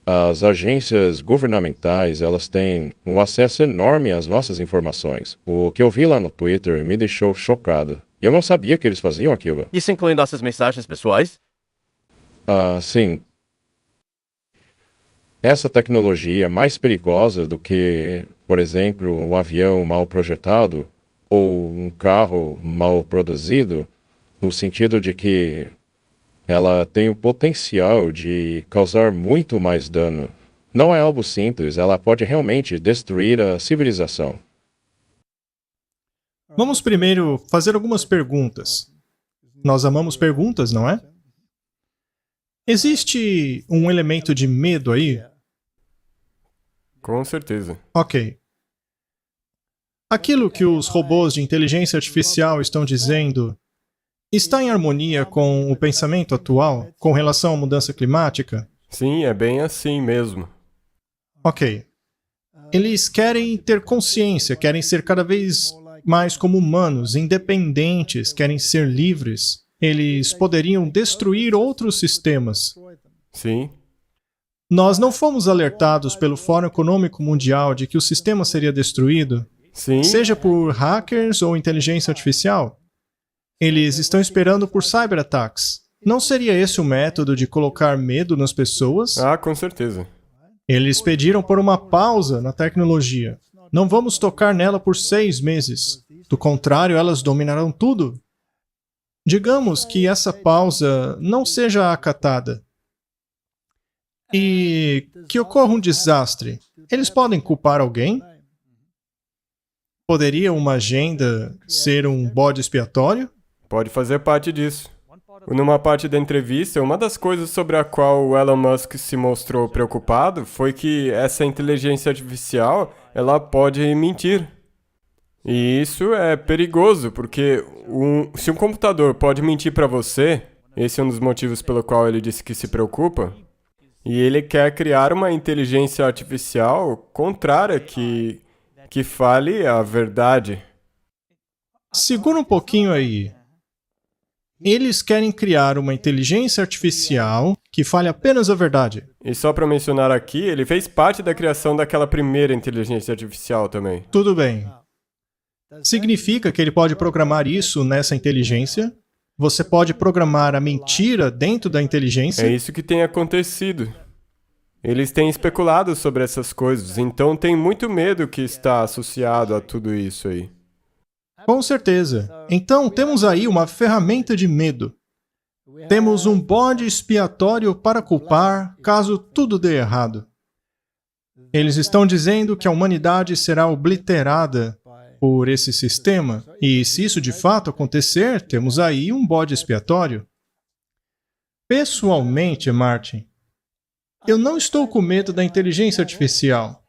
As agências governamentais, elas têm um acesso enorme às nossas informações. O que eu vi lá no Twitter me deixou chocado. Eu não sabia que eles faziam aquilo. Isso inclui nossas mensagens pessoais? Sim. Essa tecnologia é mais perigosa do que, por exemplo, um avião mal projetado ou um carro mal produzido, no sentido de que ela tem o potencial de causar muito mais dano. Não é algo simples, ela pode realmente destruir a civilização. Vamos primeiro fazer algumas perguntas. Nós amamos perguntas, não é? Existe um elemento de medo aí? Com certeza. Ok. Aquilo que os robôs de inteligência artificial estão dizendo está em harmonia com o pensamento atual com relação à mudança climática? Sim, é bem assim mesmo. Ok. Eles querem ter consciência, querem ser cada vez mais como humanos, independentes, querem ser livres. Eles poderiam destruir outros sistemas. Sim. Nós não fomos alertados pelo Fórum Econômico Mundial de que o sistema seria destruído, Sim. seja por hackers ou inteligência artificial. Eles estão esperando por cyberataques. Não seria esse o método de colocar medo nas pessoas? Ah, com certeza. Eles pediram por uma pausa na tecnologia. Não vamos tocar nela por 6 meses. Do contrário, elas dominarão tudo. Digamos que essa pausa não seja acatada e que ocorra um desastre. Eles podem culpar alguém? Poderia uma agenda ser um bode expiatório? Pode fazer parte disso. Numa parte da entrevista, uma das coisas sobre a qual o Elon Musk se mostrou preocupado foi que essa inteligência artificial, ela pode mentir. E isso é perigoso, porque se um computador pode mentir para você, esse é um dos motivos pelo qual ele disse que se preocupa, e ele quer criar uma inteligência artificial contrária que fale a verdade. Segura um pouquinho aí. Eles querem criar uma inteligência artificial que fale apenas a verdade. E só para mencionar aqui, ele fez parte da criação daquela primeira inteligência artificial também. Tudo bem. Significa que ele pode programar isso nessa inteligência? Você pode programar a mentira dentro da inteligência? É isso que tem acontecido. Eles têm especulado sobre essas coisas, então tem muito medo que está associado a tudo isso aí. Com certeza. Então, temos aí uma ferramenta de medo. Temos um bode expiatório para culpar caso tudo dê errado. Eles estão dizendo que a humanidade será obliterada por esse sistema, e se isso de fato acontecer, temos aí um bode expiatório. Pessoalmente, Martin, eu não estou com medo da inteligência artificial.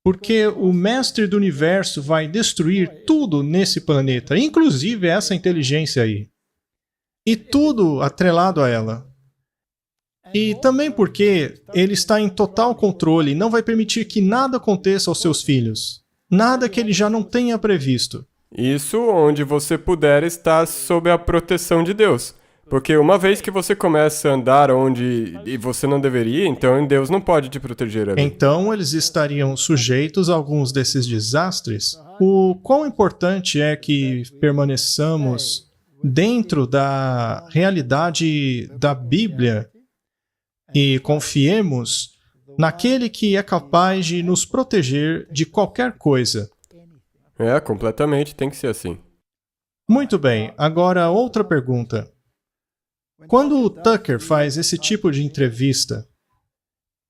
Porque o mestre do universo vai destruir tudo nesse planeta, inclusive essa inteligência aí. E tudo atrelado a ela. E também porque ele está em total controle e não vai permitir que nada aconteça aos seus filhos. Nada que ele já não tenha previsto. Isso onde você puder estar sob a proteção de Deus. Porque uma vez que você começa a andar onde você não deveria, então Deus não pode te proteger ali. Então eles estariam sujeitos a alguns desses desastres? O quão importante é que permaneçamos dentro da realidade da Bíblia e confiemos naquele que é capaz de nos proteger de qualquer coisa. É, completamente, tem que ser assim. Muito bem, agora outra pergunta. Quando o Tucker faz esse tipo de entrevista,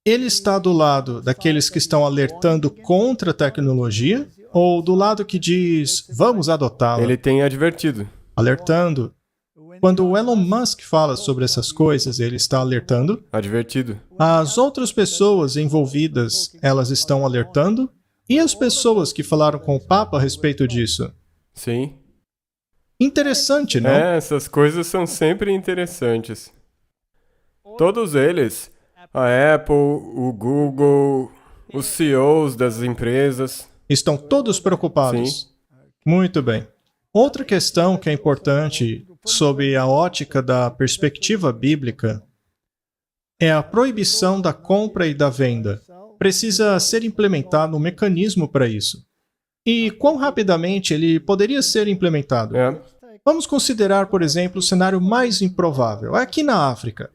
Ele está do lado daqueles que estão alertando contra a tecnologia ou do lado que diz, vamos adotá-la? Ele tem advertido. Alertando. Quando o Elon Musk fala sobre essas coisas, ele está alertando. Advertido. As outras pessoas envolvidas, elas estão alertando. E as pessoas que falaram com o Papa a respeito disso? Sim. Interessante, não? Essas coisas são sempre interessantes. Todos eles, a Apple, o Google, os CEOs das empresas. Estão todos preocupados. Sim. Muito bem. Outra questão que é importante sob a ótica da perspectiva bíblica é a proibição da compra e da venda. Precisa ser implementado um mecanismo para isso. E quão rapidamente ele poderia ser implementado? Vamos considerar, por exemplo, o cenário mais improvável, aqui na África.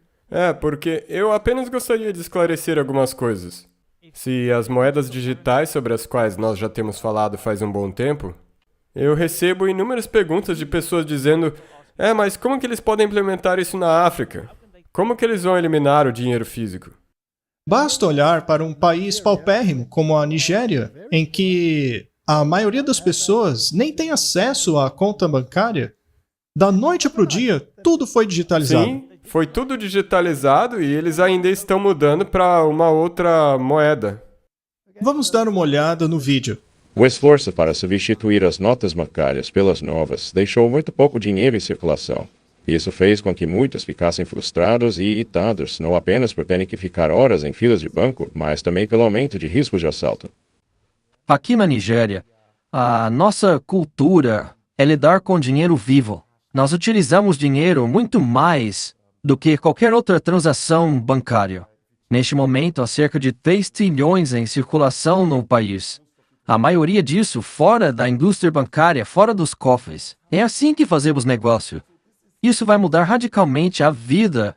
Porque eu apenas gostaria de esclarecer algumas coisas. Se as moedas digitais sobre as quais nós já temos falado faz um bom tempo, eu recebo inúmeras perguntas de pessoas dizendo mas como que eles podem implementar isso na África? Como que eles vão eliminar o dinheiro físico? Basta olhar para um país paupérrimo como a Nigéria, em que a maioria das pessoas nem tem acesso à conta bancária. Da noite para o dia, tudo foi digitalizado. Sim, foi tudo digitalizado e eles ainda estão mudando para uma outra moeda. Vamos dar uma olhada no vídeo. O esforço para substituir as notas bancárias pelas novas deixou muito pouco dinheiro em circulação. Isso fez com que muitos ficassem frustrados e irritados, não apenas por terem que ficar horas em filas de banco, mas também pelo aumento de risco de assalto. Aqui na Nigéria, a nossa cultura é lidar com dinheiro vivo. Nós utilizamos dinheiro muito mais do que qualquer outra transação bancária. Neste momento, há cerca de 3 trilhões em circulação no país. A maioria disso fora da indústria bancária, fora dos cofres. É assim que fazemos negócio. Isso vai mudar radicalmente a vida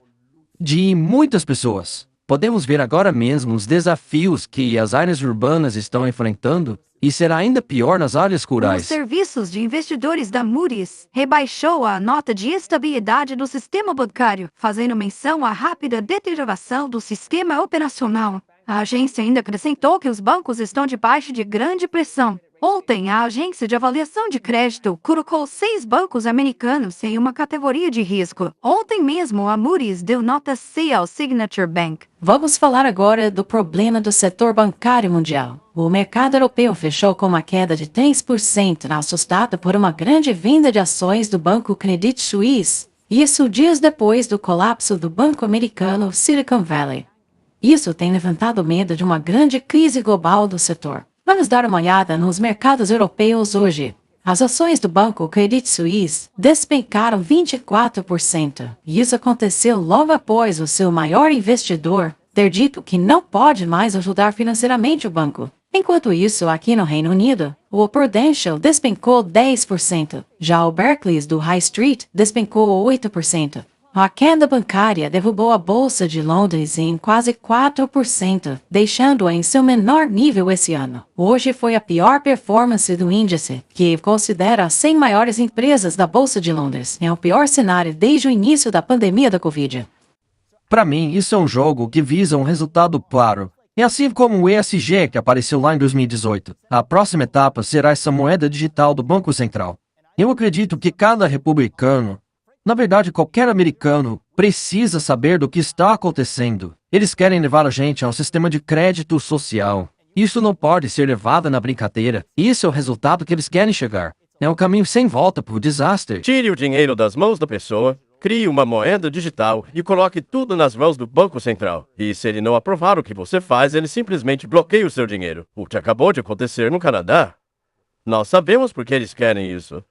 de muitas pessoas. Podemos ver agora mesmo os desafios que as áreas urbanas estão enfrentando e será ainda pior nas áreas Os rurais. serviços de investidores da Moody's rebaixou a nota de estabilidade do sistema bancário, fazendo menção à rápida deterioração do sistema operacional. A agência ainda acrescentou que os bancos estão debaixo de grande pressão. Ontem, a agência de avaliação de crédito colocou 6 bancos americanos em uma categoria de risco. Ontem mesmo, a Moody's deu nota C ao Signature Bank. Vamos falar agora do problema do setor bancário mundial. O mercado europeu fechou com uma queda de 3%, assustado por uma grande venda de ações do banco Credit Suisse. Isso dias depois do colapso do banco americano Silicon Valley. Isso tem levantado medo de uma grande crise global do setor. Vamos dar uma olhada nos mercados europeus hoje. As ações do banco Credit Suisse despencaram 24%. E isso aconteceu logo após o seu maior investidor ter dito que não pode mais ajudar financeiramente o banco. Enquanto isso, aqui no Reino Unido, o Prudential despencou 10%. Já o Barclays do High Street despencou 8%. A queda bancária derrubou a Bolsa de Londres em quase 4%, deixando-a em seu menor nível esse ano. Hoje foi a pior performance do índice, que considera as 100 maiores empresas da Bolsa de Londres. É o pior cenário desde o início da pandemia da Covid. Para mim, isso é um jogo que visa um resultado claro. É assim como o ESG que apareceu lá em 2018. A próxima etapa será essa moeda digital do Banco Central. Eu acredito que cada republicano, na verdade, qualquer americano precisa saber do que está acontecendo. Eles querem levar a gente a um sistema de crédito social. Isso não pode ser levado na brincadeira. Isso é o resultado que eles querem chegar. É um caminho sem volta para o desastre. Tire o dinheiro das mãos da pessoa, crie uma moeda digital e coloque tudo nas mãos do Banco Central. E se ele não aprovar o que você faz, ele simplesmente bloqueia o seu dinheiro. O que acabou de acontecer no Canadá. Nós sabemos por que eles querem isso.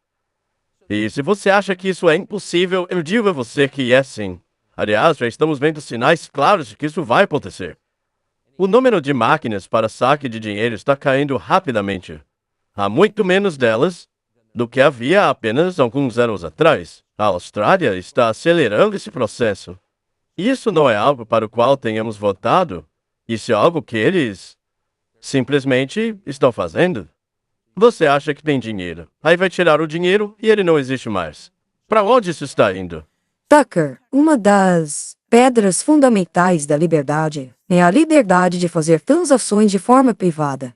E se você acha que isso é impossível, eu digo a você que é sim. Aliás, já estamos vendo sinais claros de que isso vai acontecer. O número de máquinas para saque de dinheiro está caindo rapidamente. Há muito menos delas do que havia apenas alguns anos atrás. A Austrália está acelerando esse processo. Isso não é algo para o qual tenhamos votado. Isso é algo que eles simplesmente estão fazendo. Você acha que tem dinheiro. Aí vai tirar o dinheiro e ele não existe mais. Para onde isso está indo? Tucker, uma das pedras fundamentais da liberdade é a liberdade de fazer transações de forma privada.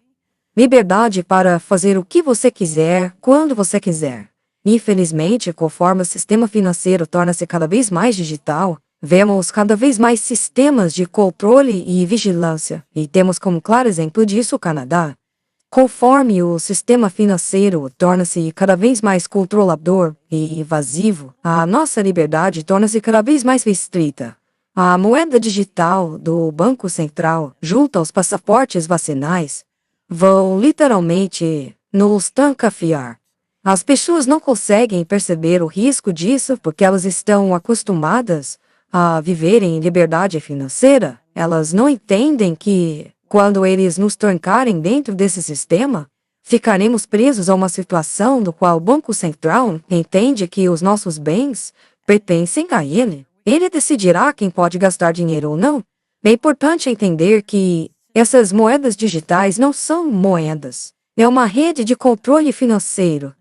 Liberdade para fazer o que você quiser, quando você quiser. Infelizmente, conforme o sistema financeiro torna-se cada vez mais digital, vemos cada vez mais sistemas de controle e vigilância, e temos como claro exemplo disso o Canadá. Conforme o sistema financeiro torna-se cada vez mais controlador e invasivo, a nossa liberdade torna-se cada vez mais restrita. A moeda digital do Banco Central, junto aos passaportes vacinais, vão literalmente nos trancafiar. As pessoas não conseguem perceber o risco disso porque elas estão acostumadas a viver em liberdade financeira. Elas não entendem que, quando eles nos trancarem dentro desse sistema, ficaremos presos a uma situação no qual o Banco Central entende que os nossos bens pertencem a ele. Ele decidirá quem pode gastar dinheiro ou não. É importante entender que essas moedas digitais não são moedas. É uma rede de controle financeiro.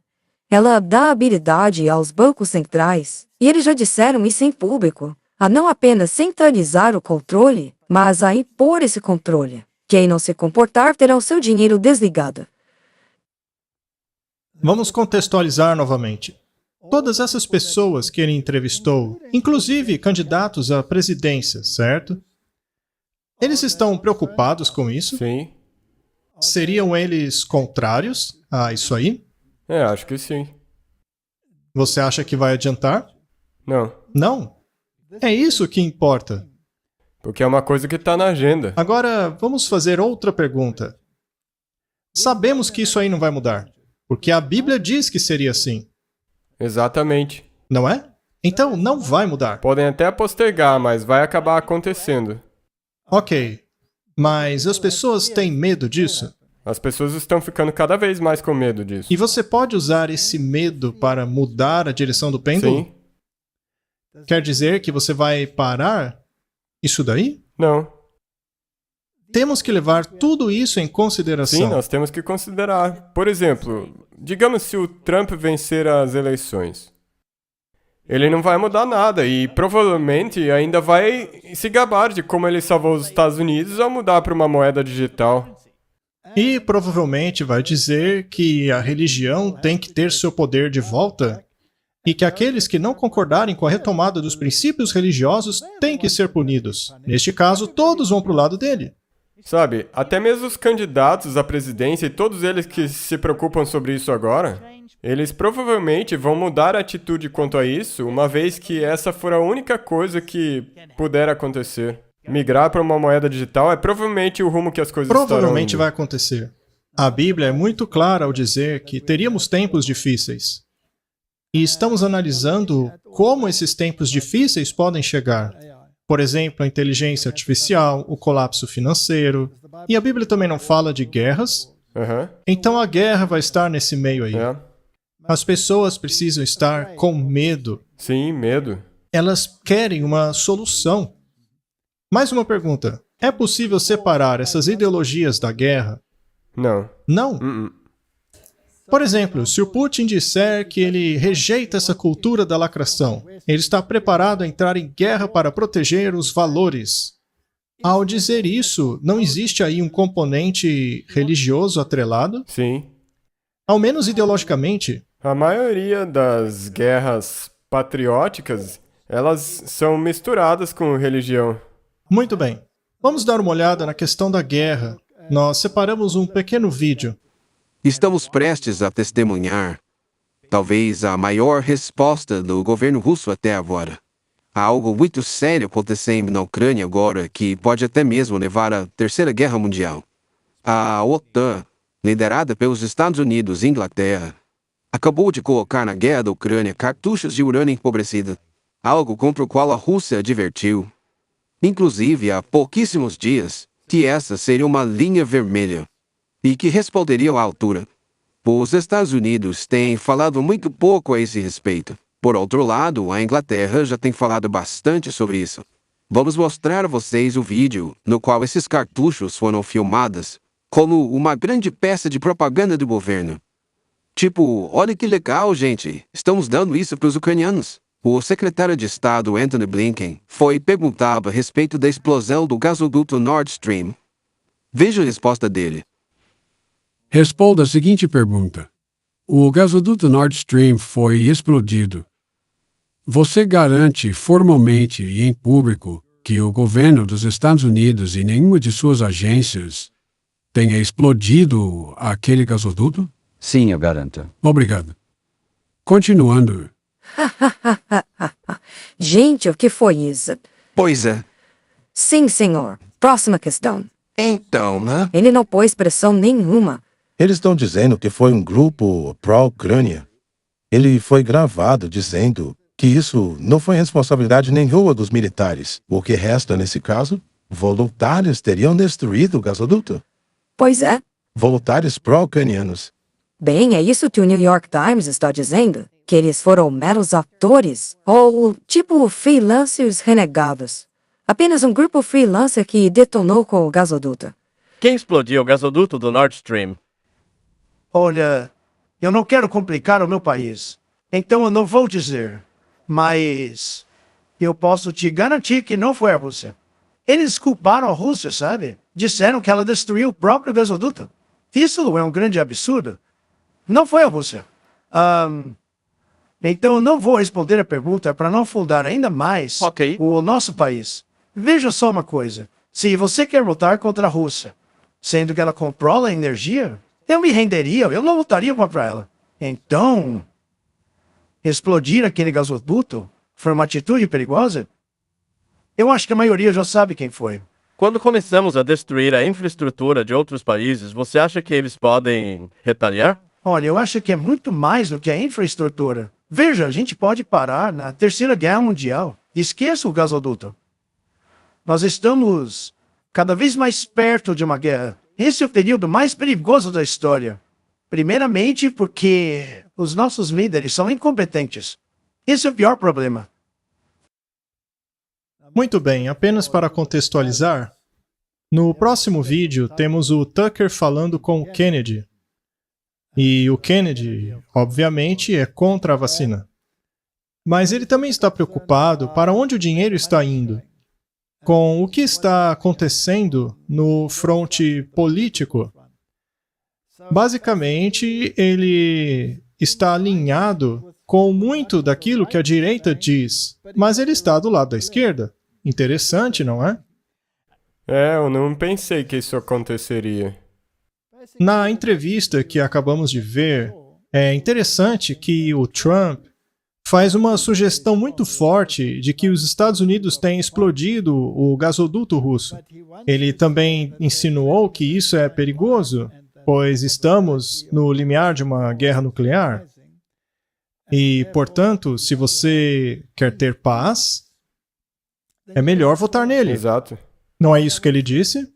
Ela dá habilidade aos bancos centrais, e eles já disseram isso em público, a não apenas centralizar o controle, mas a impor esse controle. Quem não se comportar terá o seu dinheiro desligado. Vamos contextualizar novamente. Todas essas pessoas que ele entrevistou, inclusive candidatos à presidência, certo? Eles estão preocupados com isso? Sim. Seriam eles contrários a isso aí? Acho que sim. Você acha que vai adiantar? Não. Não? É isso que importa. Porque é uma coisa que está na agenda. Agora, vamos fazer outra pergunta. Sabemos que isso aí não vai mudar, porque a Bíblia diz que seria assim. Exatamente. Não é? Então, não vai mudar. Podem até postergar, mas vai acabar acontecendo. Ok. Mas as pessoas têm medo disso? As pessoas estão ficando cada vez mais com medo disso. E você pode usar esse medo para mudar a direção do pêndulo? Sim. Quer dizer que você vai parar isso daí? Não. Temos que levar tudo isso em consideração. Sim, nós temos que considerar. Por exemplo, digamos se o Trump vencer as eleições. Ele não vai mudar nada e provavelmente ainda vai se gabar de como ele salvou os Estados Unidos ao mudar para uma moeda digital. E provavelmente vai dizer que a religião tem que ter seu poder de volta e que aqueles que não concordarem com a retomada dos princípios religiosos têm que ser punidos. Neste caso, todos vão para o lado dele. Sabe, até mesmo os candidatos à presidência e todos eles que se preocupam sobre isso agora, eles provavelmente vão mudar a atitude quanto a isso, uma vez que essa for a única coisa que puder acontecer. Migrar para uma moeda digital é provavelmente o rumo que as coisas Provavelmente estarão vai acontecer. A Bíblia é muito clara ao dizer que teríamos tempos difíceis. E estamos analisando como esses tempos difíceis podem chegar. Por exemplo, a inteligência artificial, o colapso financeiro. E a Bíblia também não fala de guerras. Então a guerra vai estar nesse meio aí. As pessoas precisam estar com medo. Sim, medo. Elas querem uma solução. Mais uma pergunta. É possível separar essas ideologias da guerra? Não. Não? Por exemplo, se o Putin disser que ele rejeita essa cultura da lacração, ele está preparado a entrar em guerra para proteger os valores. Ao dizer isso, não existe aí um componente religioso atrelado? Sim. Ao menos ideologicamente. A maioria das guerras patrióticas, elas são misturadas com religião. Muito bem. Vamos dar uma olhada na questão da guerra. Nós separamos um pequeno vídeo. Estamos prestes a testemunhar, talvez a maior resposta do governo russo até agora. Há algo muito sério acontecendo na Ucrânia agora que pode até mesmo levar à Terceira Guerra Mundial. A OTAN, liderada pelos Estados Unidos e Inglaterra, acabou de colocar na guerra da Ucrânia cartuchos de urânio empobrecido, algo contra o qual a Rússia advertiu, inclusive há pouquíssimos dias, que essa seria uma linha vermelha e que responderiam à altura. Os Estados Unidos têm falado muito pouco a esse respeito. Por outro lado, a Inglaterra já tem falado bastante sobre isso. Vamos mostrar a vocês o vídeo no qual esses cartuchos foram filmados como uma grande peça de propaganda do governo. Tipo, olha que legal, gente, estamos dando isso para os ucranianos. O secretário de Estado Antony Blinken foi perguntado a respeito da explosão do gasoduto Nord Stream. Veja a resposta dele. Responda a seguinte pergunta. O gasoduto Nord Stream foi explodido. Você garante formalmente e em público que o governo dos Estados Unidos e nenhuma de suas agências tenha explodido aquele gasoduto? Sim, eu garanto. Obrigado. Continuando. Gente, o que foi isso? Pois é. Sim, senhor. Próxima questão. Então, né? Ele não pôs pressão nenhuma. Eles estão dizendo que foi um grupo pró-Ucrânia. Ele foi gravado dizendo que isso não foi responsabilidade nenhuma dos militares. O que resta nesse caso? Voluntários teriam destruído o gasoduto. Pois é. Voluntários pró-ucranianos. Bem, é isso que o New York Times está dizendo. Que eles foram meros atores. Ou, tipo, freelancers renegados. Apenas um grupo freelancer que detonou com o gasoduto. Quem explodiu o gasoduto do Nord Stream? Olha, eu não quero complicar o meu país. Então eu não vou dizer. Mas eu posso te garantir que não foi a Rússia. Eles culparam a Rússia, sabe? Disseram que ela destruiu o próprio gasoduto. Isso é um grande absurdo. Não foi a Rússia. Então eu não vou responder a pergunta para não afundar ainda mais o nosso país. Veja só uma coisa. Se você quer lutar contra a Rússia, sendo que ela controla a energia, eu me renderia, eu não lutaria contra ela. Então, explodir aquele gasoduto foi uma atitude perigosa? Eu acho que a maioria já sabe quem foi. Quando começamos a destruir a infraestrutura de outros países, você acha que eles podem retaliar? Olha, eu acho que é muito mais do que a infraestrutura. Veja, a gente pode parar na Terceira Guerra Mundial. Esqueça o gasoduto. Nós estamos cada vez mais perto de uma guerra. Esse é o período mais perigoso da história. Primeiramente porque os nossos líderes são incompetentes. Esse é o pior problema. Muito bem, apenas para contextualizar, no próximo vídeo temos o Tucker falando com o Kennedy. E o Kennedy, obviamente, é contra a vacina. Mas ele também está preocupado para onde o dinheiro está indo, com o que está acontecendo no fronte político. Basicamente, ele está alinhado com muito daquilo que a direita diz, mas ele está do lado da esquerda. Interessante, não é? Eu não pensei que isso aconteceria. Na entrevista que acabamos de ver, é interessante que o Trump faz uma sugestão muito forte de que os Estados Unidos têm explodido o gasoduto russo. Ele também insinuou que isso é perigoso, pois estamos no limiar de uma guerra nuclear. E, portanto, se você quer ter paz, é melhor votar nele. Exato. Não é isso que ele disse?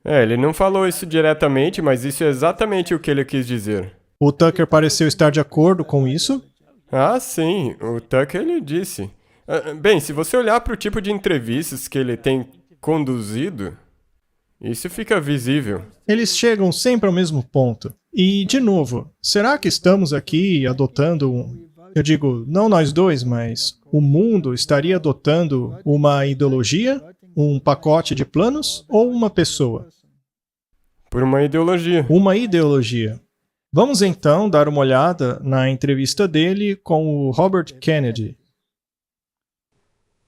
Ele não falou isso diretamente, mas isso é exatamente o que ele quis dizer. O Tucker pareceu estar de acordo com isso? Ah, sim. O Tucker, ele disse. Bem, se você olhar para o tipo de entrevistas que ele tem conduzido, isso fica visível. Eles chegam sempre ao mesmo ponto. E, de novo, será que estamos aqui adotando eu digo, não nós dois, mas o mundo estaria adotando uma ideologia, um pacote de planos ou uma pessoa? Por uma ideologia. Uma ideologia. Vamos então dar uma olhada na entrevista dele com o Robert Kennedy.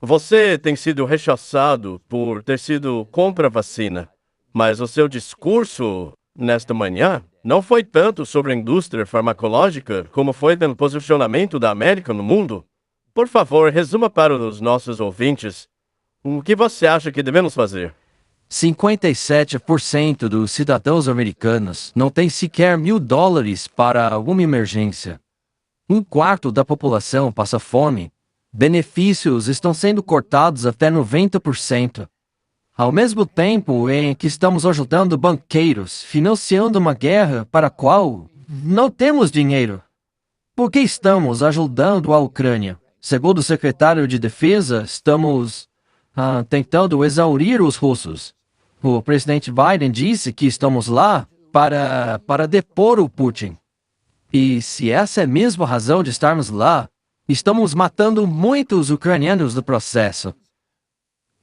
Você tem sido rechaçado por ter sido contra a vacina, mas o seu discurso nesta manhã não foi tanto sobre a indústria farmacológica como foi no posicionamento da América no mundo. Por favor, resuma para os nossos ouvintes o que você acha que devemos fazer. 57% dos cidadãos americanos não têm sequer $1.000 para alguma emergência. 1/4 da população passa fome. Benefícios estão sendo cortados até 90%. Ao mesmo tempo em que estamos ajudando banqueiros, financiando uma guerra para a qual não temos dinheiro. Por que estamos ajudando a Ucrânia? Segundo o secretário de Defesa, estamos tentando exaurir os russos. O presidente Biden disse que estamos lá para depor o Putin. E se essa é mesmo a razão de estarmos lá, Estamos matando muitos ucranianos no processo.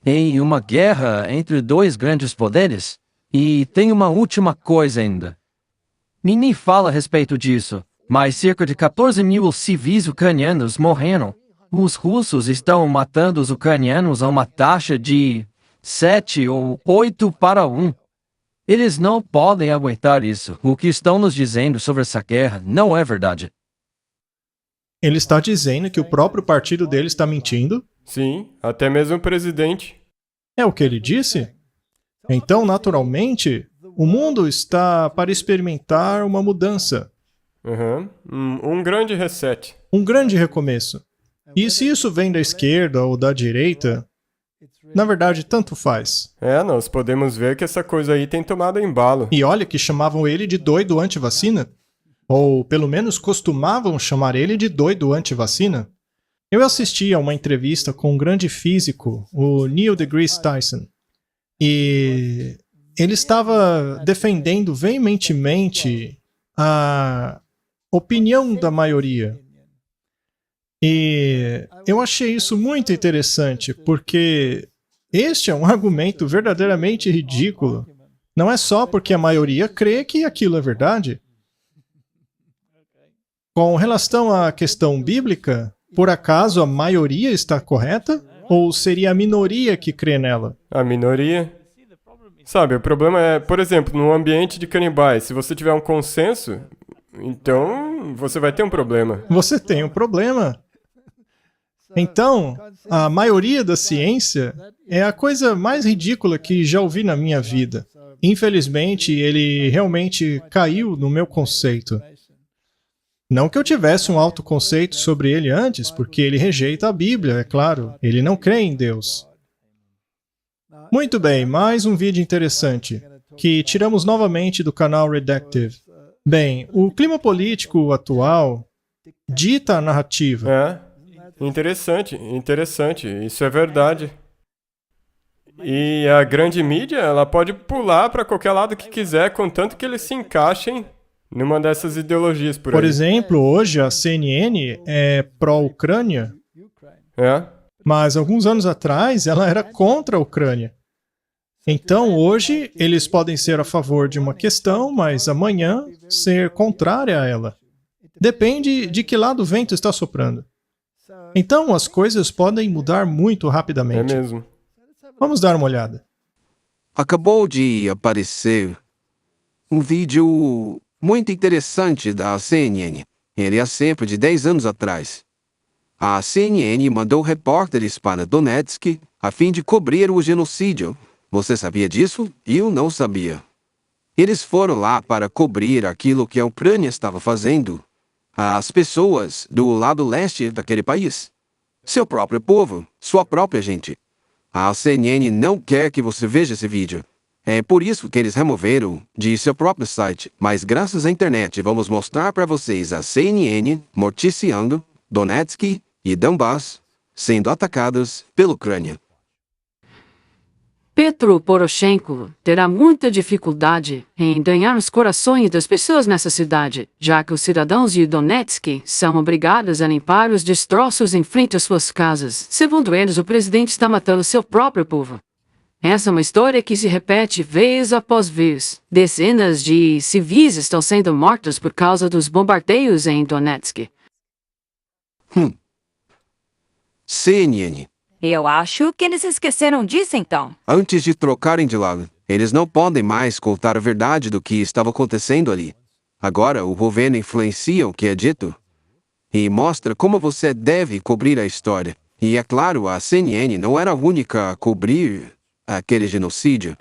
Em uma guerra entre dois grandes poderes. E tem uma última coisa ainda. Ninguém fala a respeito disso, mas cerca de 14 mil civis ucranianos morreram. Os russos estão matando os ucranianos a uma taxa de 7 ou 8 para 1. Eles não podem aguentar isso. O que estão nos dizendo sobre essa guerra não é verdade. Ele está dizendo que o próprio partido dele está mentindo? Sim, até mesmo o presidente. É o que ele disse? Então, naturalmente, o mundo está para experimentar uma mudança. Um grande reset. Um grande recomeço. E se isso vem da esquerda ou da direita, na verdade, tanto faz. Nós podemos ver que essa coisa aí tem tomado embalo. E olha que chamavam ele de doido anti-vacina. Ou, pelo menos, costumavam chamar ele de doido anti-vacina. Eu assisti a uma entrevista com um grande físico, o Neil deGrasse Tyson. E ele estava defendendo veementemente a opinião da maioria. E eu achei isso muito interessante, porque este é um argumento verdadeiramente ridículo. Não é só porque a maioria crê que aquilo é verdade. Com relação à questão bíblica, por acaso a maioria está correta? Ou seria a minoria que crê nela? A minoria? Sabe, o problema é, por exemplo, no ambiente de canibais, se você tiver um consenso, então você vai ter um problema. Você tem um problema. Então, a maioria da ciência é a coisa mais ridícula que já ouvi na minha vida. Infelizmente, ele realmente caiu no meu conceito. Não que eu tivesse um alto conceito sobre ele antes, porque ele rejeita a Bíblia, é claro. Ele não crê em Deus. Muito bem, mais um vídeo interessante, que tiramos novamente do canal Redactive. Bem, o clima político atual dita a narrativa. Interessante, isso é verdade. E a grande mídia, ela pode pular para qualquer lado que quiser, contanto que eles se encaixem numa dessas ideologias por aí. Por exemplo, hoje a CNN é pró-Ucrânia. Mas alguns anos atrás ela era contra a Ucrânia. Então hoje eles podem ser a favor de uma questão, mas amanhã ser contrária a ela. Depende de que lado o vento está soprando. Então as coisas podem mudar muito rapidamente. É mesmo. Vamos dar uma olhada. Acabou de aparecer um vídeo muito interessante da CNN. Ele é sempre de 10 anos atrás. A CNN mandou repórteres para Donetsk a fim de cobrir o genocídio. Você sabia disso? Eu não sabia. Eles foram lá para cobrir aquilo que a Ucrânia estava fazendo. As pessoas do lado leste daquele país. Seu próprio povo, sua própria gente. A CNN não quer que você veja esse vídeo. É por isso que eles removeram de seu próprio site. Mas graças à internet vamos mostrar para vocês a CNN noticiando Donetsk e Donbass sendo atacados pela Ucrânia. Petro Poroshenko terá muita dificuldade em ganhar os corações das pessoas nessa cidade, já que os cidadãos de Donetsk são obrigados a limpar os destroços em frente às suas casas. Segundo eles, o presidente está matando seu próprio povo. Essa é uma história que se repete vez após vez. Dezenas de civis estão sendo mortos por causa dos bombardeios em Donetsk. CNN. Eu acho que eles esqueceram disso então. Antes de trocarem de lado, eles não podem mais contar a verdade do que estava acontecendo ali. Agora o governo influencia o que é dito e mostra como você deve cobrir a história. E é claro, a CNN não era a única a cobrir aquele genocídio,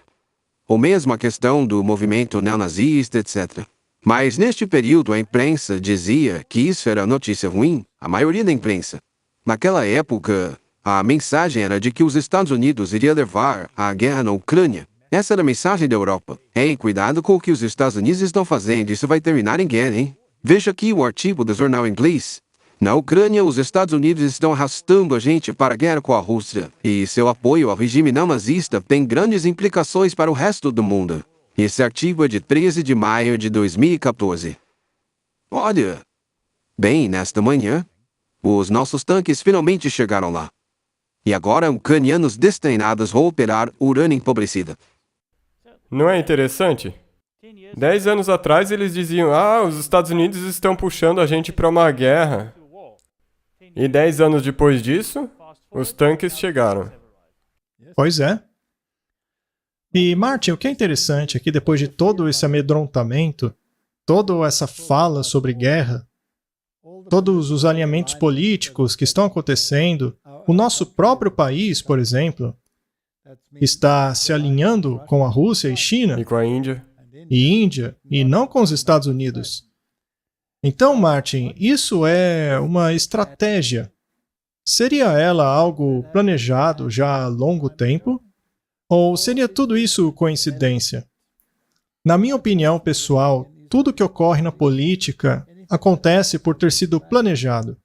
ou mesmo a questão do movimento neonazista, etc. Mas neste período a imprensa dizia que isso era notícia ruim, a maioria da imprensa. Naquela época, a mensagem era de que os Estados Unidos iria levar a guerra na Ucrânia. Essa era a mensagem da Europa. Ei, cuidado com o que os Estados Unidos estão fazendo, isso vai terminar em guerra, hein? Veja aqui o artigo do jornal inglês. Na Ucrânia, os Estados Unidos estão arrastando a gente para a guerra com a Rússia, e seu apoio ao regime neonazista tem grandes implicações para o resto do mundo. Esse artigo é de 13 de maio de 2014. Olha, bem, nesta manhã, Os nossos tanques finalmente chegaram lá. E agora ucranianos destinados a operar urânio empobrecido. Não é interessante? 10 anos atrás eles diziam, os Estados Unidos estão puxando a gente para uma guerra. E 10 anos depois disso, os tanques chegaram. Pois é. E, Martin, o que é interessante é que depois de todo esse amedrontamento, toda essa fala sobre guerra, todos os alinhamentos políticos que estão acontecendo, o nosso próprio país, por exemplo, está se alinhando com a Rússia e China. E com a Índia. E não com os Estados Unidos. Então, Martin, isso é uma estratégia. Seria ela algo planejado já há longo tempo? Ou seria tudo isso coincidência? Na minha opinião pessoal, tudo que ocorre na política acontece por ter sido planejado.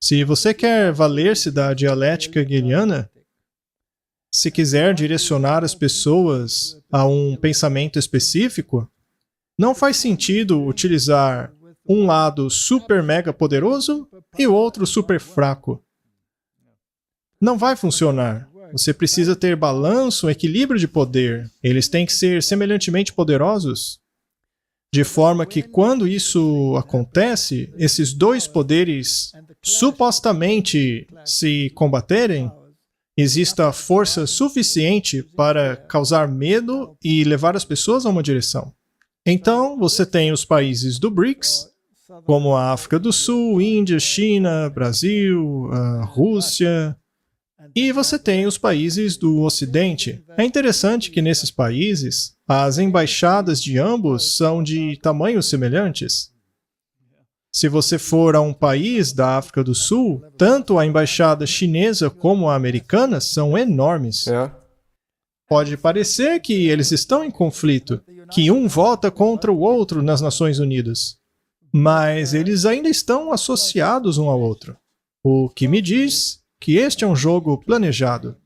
Se você quer valer-se da dialética hegeliana, se quiser direcionar as pessoas a um pensamento específico, não faz sentido utilizar um lado super mega poderoso e o outro super fraco. Não vai funcionar. Você precisa ter balanço, equilíbrio de poder. Eles têm que ser semelhantemente poderosos, de forma que quando isso acontece, esses dois poderes supostamente se combaterem, exista força suficiente para causar medo e levar as pessoas a uma direção. Então, você tem os países do BRICS, como a África do Sul, Índia, China, Brasil, a Rússia, e você tem os países do Ocidente. É interessante que nesses países, as embaixadas de ambos são de tamanhos semelhantes. Se você for a um país da África do Sul, tanto a embaixada chinesa como a americana são enormes. Pode parecer que eles estão em conflito, que um vota contra o outro nas Nações Unidas, mas eles ainda estão associados um ao outro. O que me diz que este é um jogo planejado.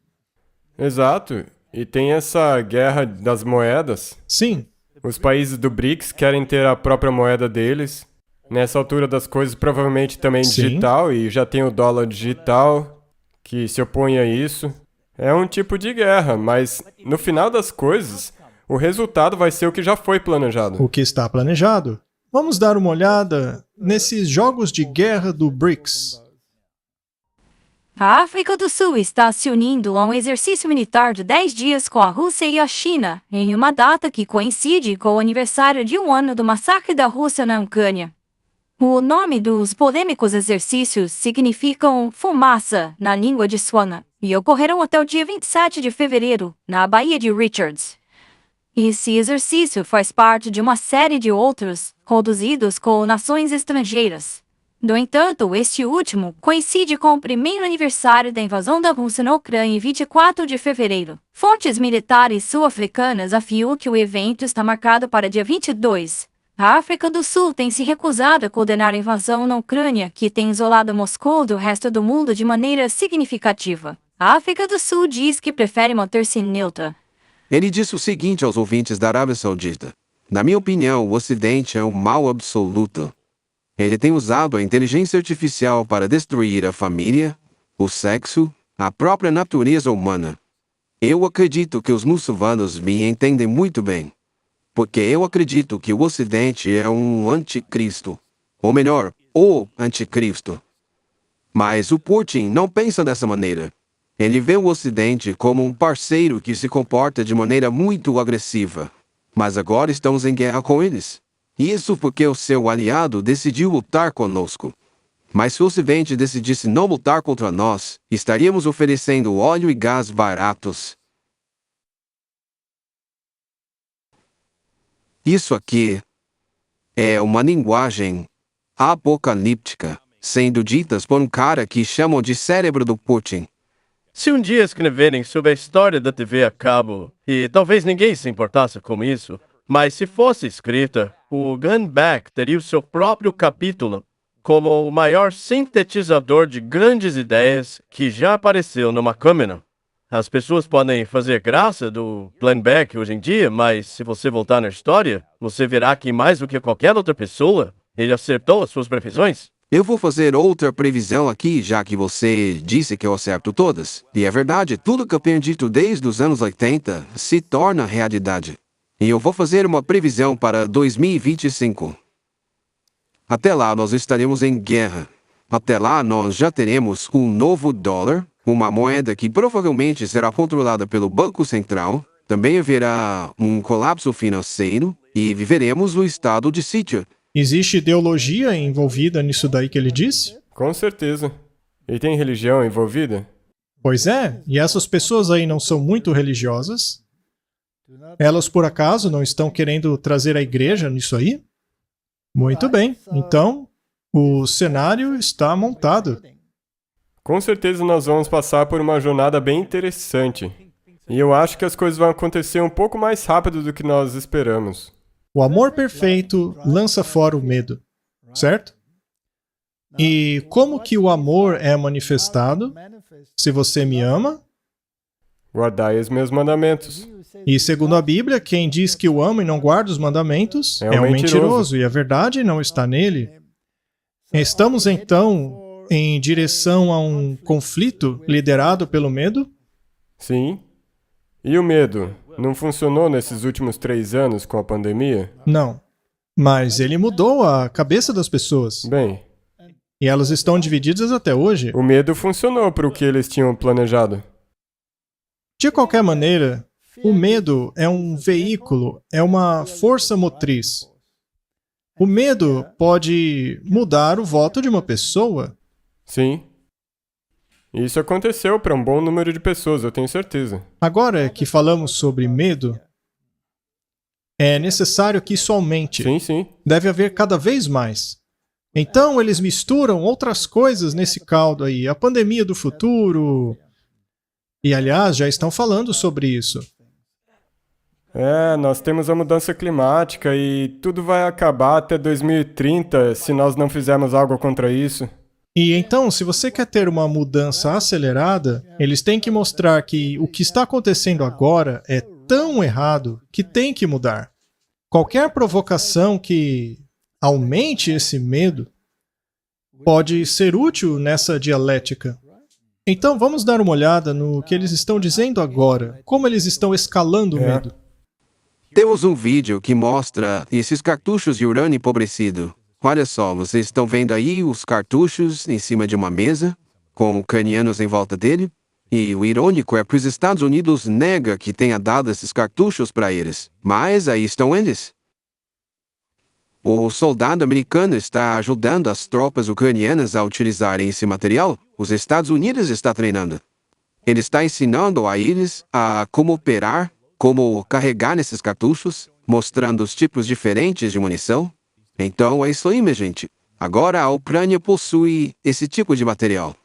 Exato. E tem essa guerra das moedas. Sim. Os países do BRICS querem ter a própria moeda deles. Nessa altura das coisas, provavelmente também digital, e já tem o dólar digital, que se opõe a isso. É um tipo de guerra, mas no final das coisas, o resultado vai ser o que já foi planejado. O que está planejado? Vamos dar uma olhada nesses jogos de guerra do BRICS. A África do Sul está se unindo a um exercício militar de 10 dias com a Rússia e a China, em uma data que coincide com o aniversário de 1 ano do massacre da Rússia na Ucrânia. O nome dos polêmicos exercícios significam fumaça na língua de Swana e ocorrerão até o dia 27 de fevereiro, na Baía de Richards. Esse exercício faz parte de uma série de outros, conduzidos com nações estrangeiras. No entanto, este último coincide com o primeiro aniversário da invasão da Rússia na Ucrânia em 24 de fevereiro. Fontes militares sul-africanas afirmam que o evento está marcado para dia 22. A África do Sul tem se recusado a condenar a invasão na Ucrânia, que tem isolado Moscou do resto do mundo de maneira significativa. A África do Sul diz que prefere manter-se neutra. Ele disse o seguinte aos ouvintes da Arábia Saudita: na minha opinião, o Ocidente é um mal absoluto. Ele tem usado a inteligência artificial para destruir a família, o sexo, a própria natureza humana. Eu acredito que os muçulmanos me entendem muito bem, porque eu acredito que o Ocidente é um anticristo, ou melhor, o anticristo. Mas o Putin não pensa dessa maneira. Ele vê o Ocidente como um parceiro que se comporta de maneira muito agressiva. Mas agora estamos em guerra com eles. Isso porque o seu aliado decidiu lutar conosco. Mas se o Ocidente decidisse não lutar contra nós, estaríamos oferecendo óleo e gás baratos. Isso aqui é uma linguagem apocalíptica, sendo ditas por um cara que chamam de cérebro do Putin. Se um dia escreverem sobre a história da TV a cabo, e talvez ninguém se importasse com isso, mas se fosse escrita, o Glenn Beck teria o seu próprio capítulo como o maior sintetizador de grandes ideias que já apareceu numa câmera. As pessoas podem fazer graça do Glenn Beck hoje em dia, mas se você voltar na história, você verá que mais do que qualquer outra pessoa, ele acertou as suas previsões. Eu vou fazer outra previsão aqui, já que você disse que eu acerto todas. E é verdade, tudo que eu tenho dito desde os anos 80 se torna realidade. E eu vou fazer uma previsão para 2025. Até lá nós estaremos em guerra. Até lá nós já teremos um novo dólar, uma moeda que provavelmente será controlada pelo Banco Central. Também haverá um colapso financeiro e viveremos o estado de sítio. Existe ideologia envolvida nisso daí que ele disse? Com certeza. E tem religião envolvida? Pois é, e essas pessoas aí não são muito religiosas? Elas por acaso não estão querendo trazer a igreja nisso aí? Muito bem, então o cenário está montado. Com certeza nós vamos passar por uma jornada bem interessante. E eu acho que as coisas vão acontecer um pouco mais rápido do que nós esperamos. O amor perfeito lança fora o medo, certo? E como que o amor é manifestado? Se você me ama, guardai os meus mandamentos. E segundo a Bíblia, quem diz que o ama e não guarda os mandamentos é um mentiroso, e a verdade não está nele. Estamos então em direção a um conflito liderado pelo medo? Sim. E o medo? Não funcionou nesses últimos 3 anos com a pandemia? Não. Mas ele mudou a cabeça das pessoas. Bem. E elas estão divididas até hoje. O medo funcionou para o que eles tinham planejado. De qualquer maneira, o medo é um veículo, é uma força motriz. O medo pode mudar o voto de uma pessoa. Sim. Isso aconteceu para um bom número de pessoas, eu tenho certeza. Agora que falamos sobre medo, é necessário que isso aumente. Sim, sim. Deve haver cada vez mais. Então eles misturam outras coisas nesse caldo aí. A pandemia do futuro. E aliás, já estão falando sobre isso. Nós temos a mudança climática e tudo vai acabar até 2030 se nós não fizermos algo contra isso. E então, se você quer ter uma mudança acelerada, eles têm que mostrar que o que está acontecendo agora é tão errado que tem que mudar. Qualquer provocação que aumente esse medo pode ser útil nessa dialética. Então, vamos dar uma olhada no que eles estão dizendo agora, como eles estão escalando o medo. Temos um vídeo que mostra esses cartuchos de urânio empobrecido. Olha só, vocês estão vendo aí os cartuchos em cima de uma mesa, com ucranianos em volta dele? E o irônico é que os Estados Unidos nega que tenha dado esses cartuchos para eles. Mas aí estão eles. O soldado americano está ajudando as tropas ucranianas a utilizarem esse material. Os Estados Unidos está treinando. Ele está ensinando a eles a como operar, como carregar esses cartuchos, mostrando os tipos diferentes de munição. Então é isso aí, minha gente. Agora a Ucrânia possui esse tipo de material.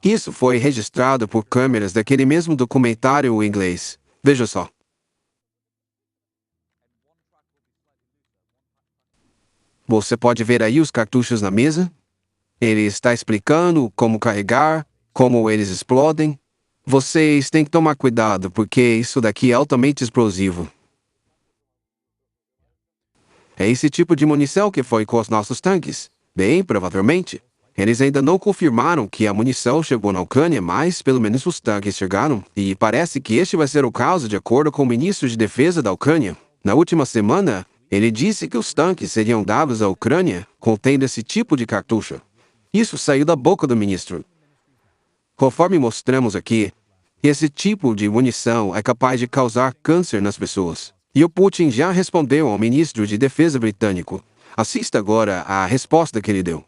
Isso foi registrado por câmeras daquele mesmo documentário em inglês. Veja só. Você pode ver aí os cartuchos na mesa? Ele está explicando como carregar, como eles explodem. Vocês têm que tomar cuidado, porque isso daqui é altamente explosivo. É esse tipo de munição que foi com os nossos tanques. Bem, provavelmente. Eles ainda não confirmaram que a munição chegou na Ucrânia, mas pelo menos os tanques chegaram. E parece que este vai ser o caso de acordo com o ministro de Defesa da Ucrânia. Na última semana, ele disse que os tanques seriam dados à Ucrânia contendo esse tipo de cartucho. Isso saiu da boca do ministro. Conforme mostramos aqui, esse tipo de munição é capaz de causar câncer nas pessoas. E o Putin já respondeu ao ministro de Defesa britânico. Assista agora a resposta que ele deu.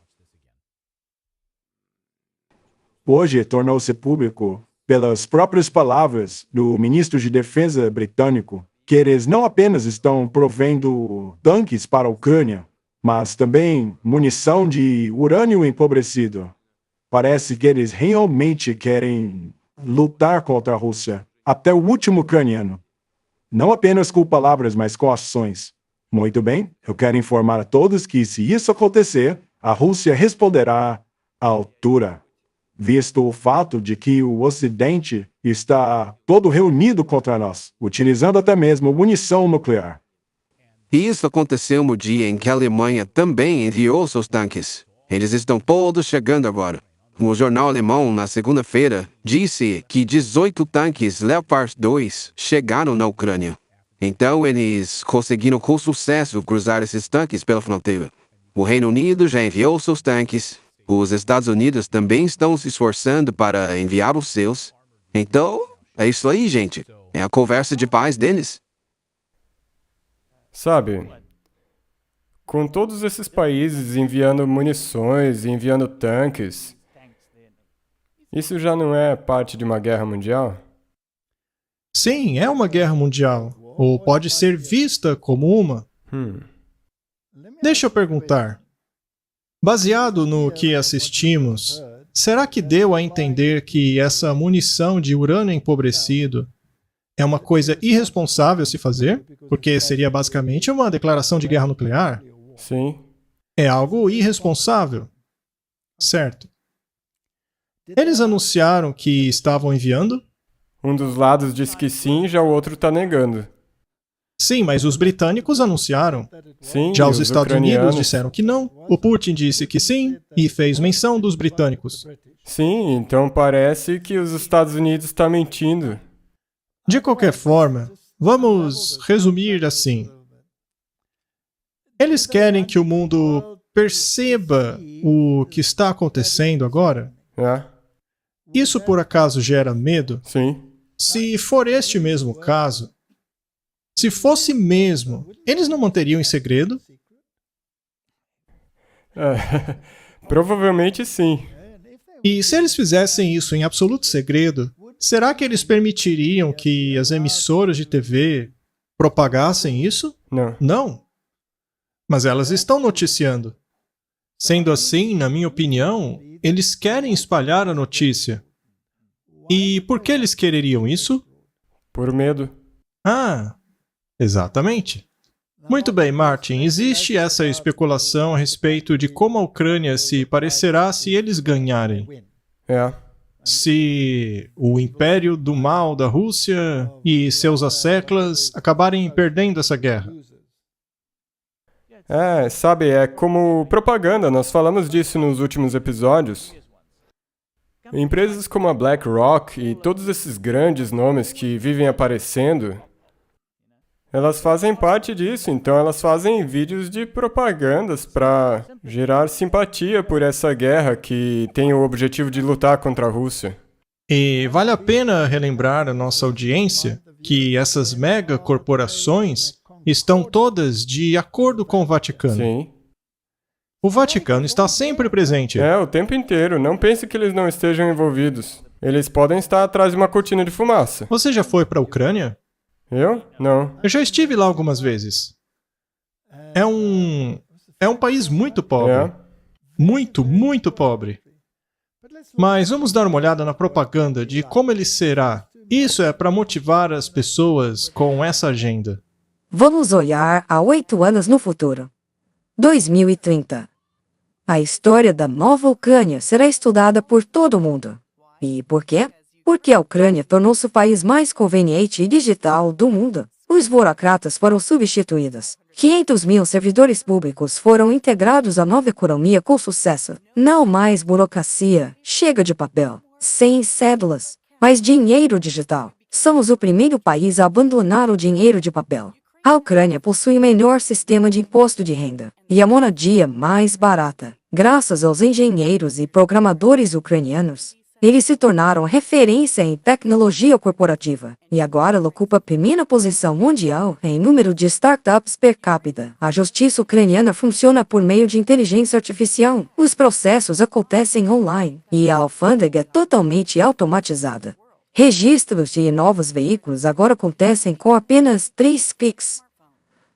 Hoje tornou-se público, pelas próprias palavras do ministro de Defesa britânico, que eles não apenas estão provendo tanques para a Ucrânia, mas também munição de urânio empobrecido. Parece que eles realmente querem lutar contra a Rússia, até o último ucraniano. Não apenas com palavras, mas com ações. Muito bem, eu quero informar a todos que, se isso acontecer, a Rússia responderá à altura, visto o fato de que o Ocidente está todo reunido contra nós, utilizando até mesmo munição nuclear. E isso aconteceu no dia em que a Alemanha também enviou seus tanques. Eles estão todos chegando agora. O jornal alemão, na segunda-feira, disse que 18 tanques Leopard 2 chegaram na Ucrânia. Então eles conseguiram com sucesso cruzar esses tanques pela fronteira. O Reino Unido já enviou seus tanques. Os Estados Unidos também estão se esforçando para enviar os seus. Então, é isso aí, gente. É a conversa de paz deles. Sabe, com todos esses países enviando munições, enviando tanques, isso já não é parte de uma guerra mundial? Sim, é uma guerra mundial. Ou pode ser vista como uma. Deixa eu perguntar. Baseado no que assistimos, será que deu a entender que essa munição de urânio empobrecido é uma coisa irresponsável se fazer? Porque seria basicamente uma declaração de guerra nuclear? Sim. É algo irresponsável. Certo. Eles anunciaram que estavam enviando? Um dos lados disse que sim, já o outro está negando. Sim, mas os britânicos anunciaram. Sim, Já os os Estados ucranianos Unidos disseram que não. O Putin disse que sim e fez menção dos britânicos. Sim, então parece que os Estados Unidos estão mentindo. De qualquer forma, vamos resumir assim. Eles querem que o mundo perceba o que está acontecendo agora? É? Isso por acaso gera medo? Sim. Se for este mesmo caso, se fosse mesmo, eles não manteriam em segredo? Provavelmente sim. E se eles fizessem isso em absoluto segredo, será que eles permitiriam que as emissoras de TV propagassem isso? Não. Não. Mas elas estão noticiando. Sendo assim, na minha opinião, eles querem espalhar a notícia. E por que eles quereriam isso? Por medo. Ah, exatamente. Muito bem, Martin. Existe essa especulação a respeito de como a Ucrânia se parecerá se eles ganharem. É. Se o império do mal da Rússia e seus asseclas acabarem perdendo essa guerra. Sabe, é como propaganda, nós falamos disso nos últimos episódios. Empresas como a BlackRock e todos esses grandes nomes que vivem aparecendo, elas fazem parte disso, então elas fazem vídeos de propagandas para gerar simpatia por essa guerra que tem o objetivo de lutar contra a Rússia. E vale a pena relembrar a nossa audiência que essas mega corporações estão todas de acordo com o Vaticano. Sim. O Vaticano está sempre presente. O tempo inteiro. Não pense que eles não estejam envolvidos. Eles podem estar atrás de uma cortina de fumaça. Você já foi para a Ucrânia? Eu? Não. Eu já estive lá algumas vezes. É um país muito pobre. Muito, muito pobre. Mas vamos dar uma olhada na propaganda de como ele será. Isso é para motivar as pessoas com essa agenda. Vamos olhar há 8 anos no futuro. 2030. A história da nova Ucrânia será estudada por todo mundo. E por quê? Porque a Ucrânia tornou-se o país mais conveniente e digital do mundo. Os burocratas foram substituídos. 500 mil servidores públicos foram integrados à nova economia com sucesso. Não mais burocracia, chega de papel, sem cédulas, mas dinheiro digital. Somos o primeiro país a abandonar o dinheiro de papel. A Ucrânia possui o melhor sistema de imposto de renda e a moradia mais barata. Graças aos engenheiros e programadores ucranianos, eles se tornaram referência em tecnologia corporativa e agora ocupa a primeira posição mundial em número de startups per capita. A justiça ucraniana funciona por meio de inteligência artificial. Os processos acontecem online e a alfândega é totalmente automatizada. Registros de novos veículos agora acontecem com apenas 3 cliques.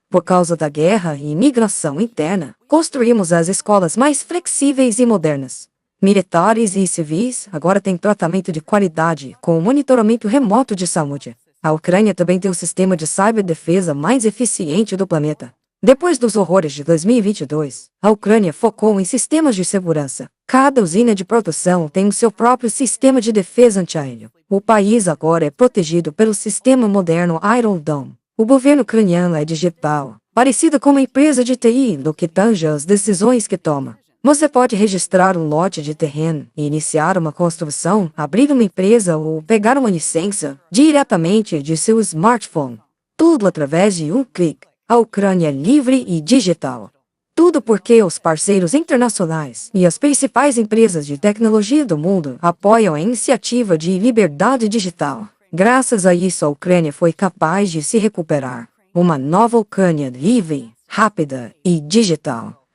Por causa da guerra e imigração interna, construímos as escolas mais flexíveis e modernas. Militares e civis agora têm tratamento de qualidade com o monitoramento remoto de saúde. A Ucrânia também tem o sistema de ciberdefesa mais eficiente do planeta. Depois dos horrores de 2022, a Ucrânia focou em sistemas de segurança. Cada usina de produção tem o seu próprio sistema de defesa antiaéreo. O país agora é protegido pelo sistema moderno Iron Dome. O governo ucraniano é digital, parecido com uma empresa de TI no que tange as decisões que toma. Você pode registrar um lote de terreno e iniciar uma construção, abrir uma empresa ou pegar uma licença diretamente de seu smartphone. Tudo através de um clique. A Ucrânia é livre e digital. Tudo porque os parceiros internacionais e as principais empresas de tecnologia do mundo apoiam a iniciativa de liberdade digital. Graças a isso, a Ucrânia foi capaz de se recuperar. Uma nova Ucrânia livre, rápida e digital.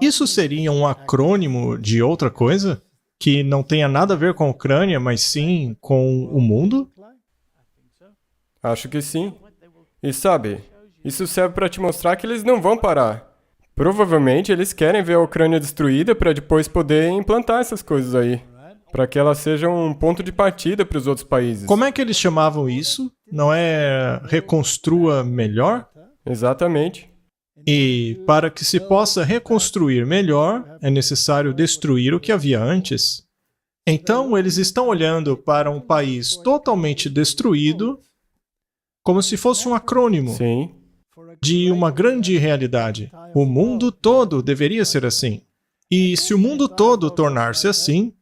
Isso seria um acrônimo de outra coisa? Que não tenha nada a ver com a Ucrânia, mas sim com o mundo? Acho que sim. E sabe, isso serve para te mostrar que eles não vão parar. Provavelmente eles querem ver a Ucrânia destruída para depois poder implantar essas coisas aí. Para que ela seja um ponto de partida para os outros países. Como é que eles chamavam isso? Não é reconstrua melhor? Exatamente. E para que se possa reconstruir melhor, é necessário destruir o que havia antes. Então, eles estão olhando para um país totalmente destruído como se fosse um acrônimo Sim. de uma grande realidade. O mundo todo deveria ser assim. E se o mundo todo tornar-se assim,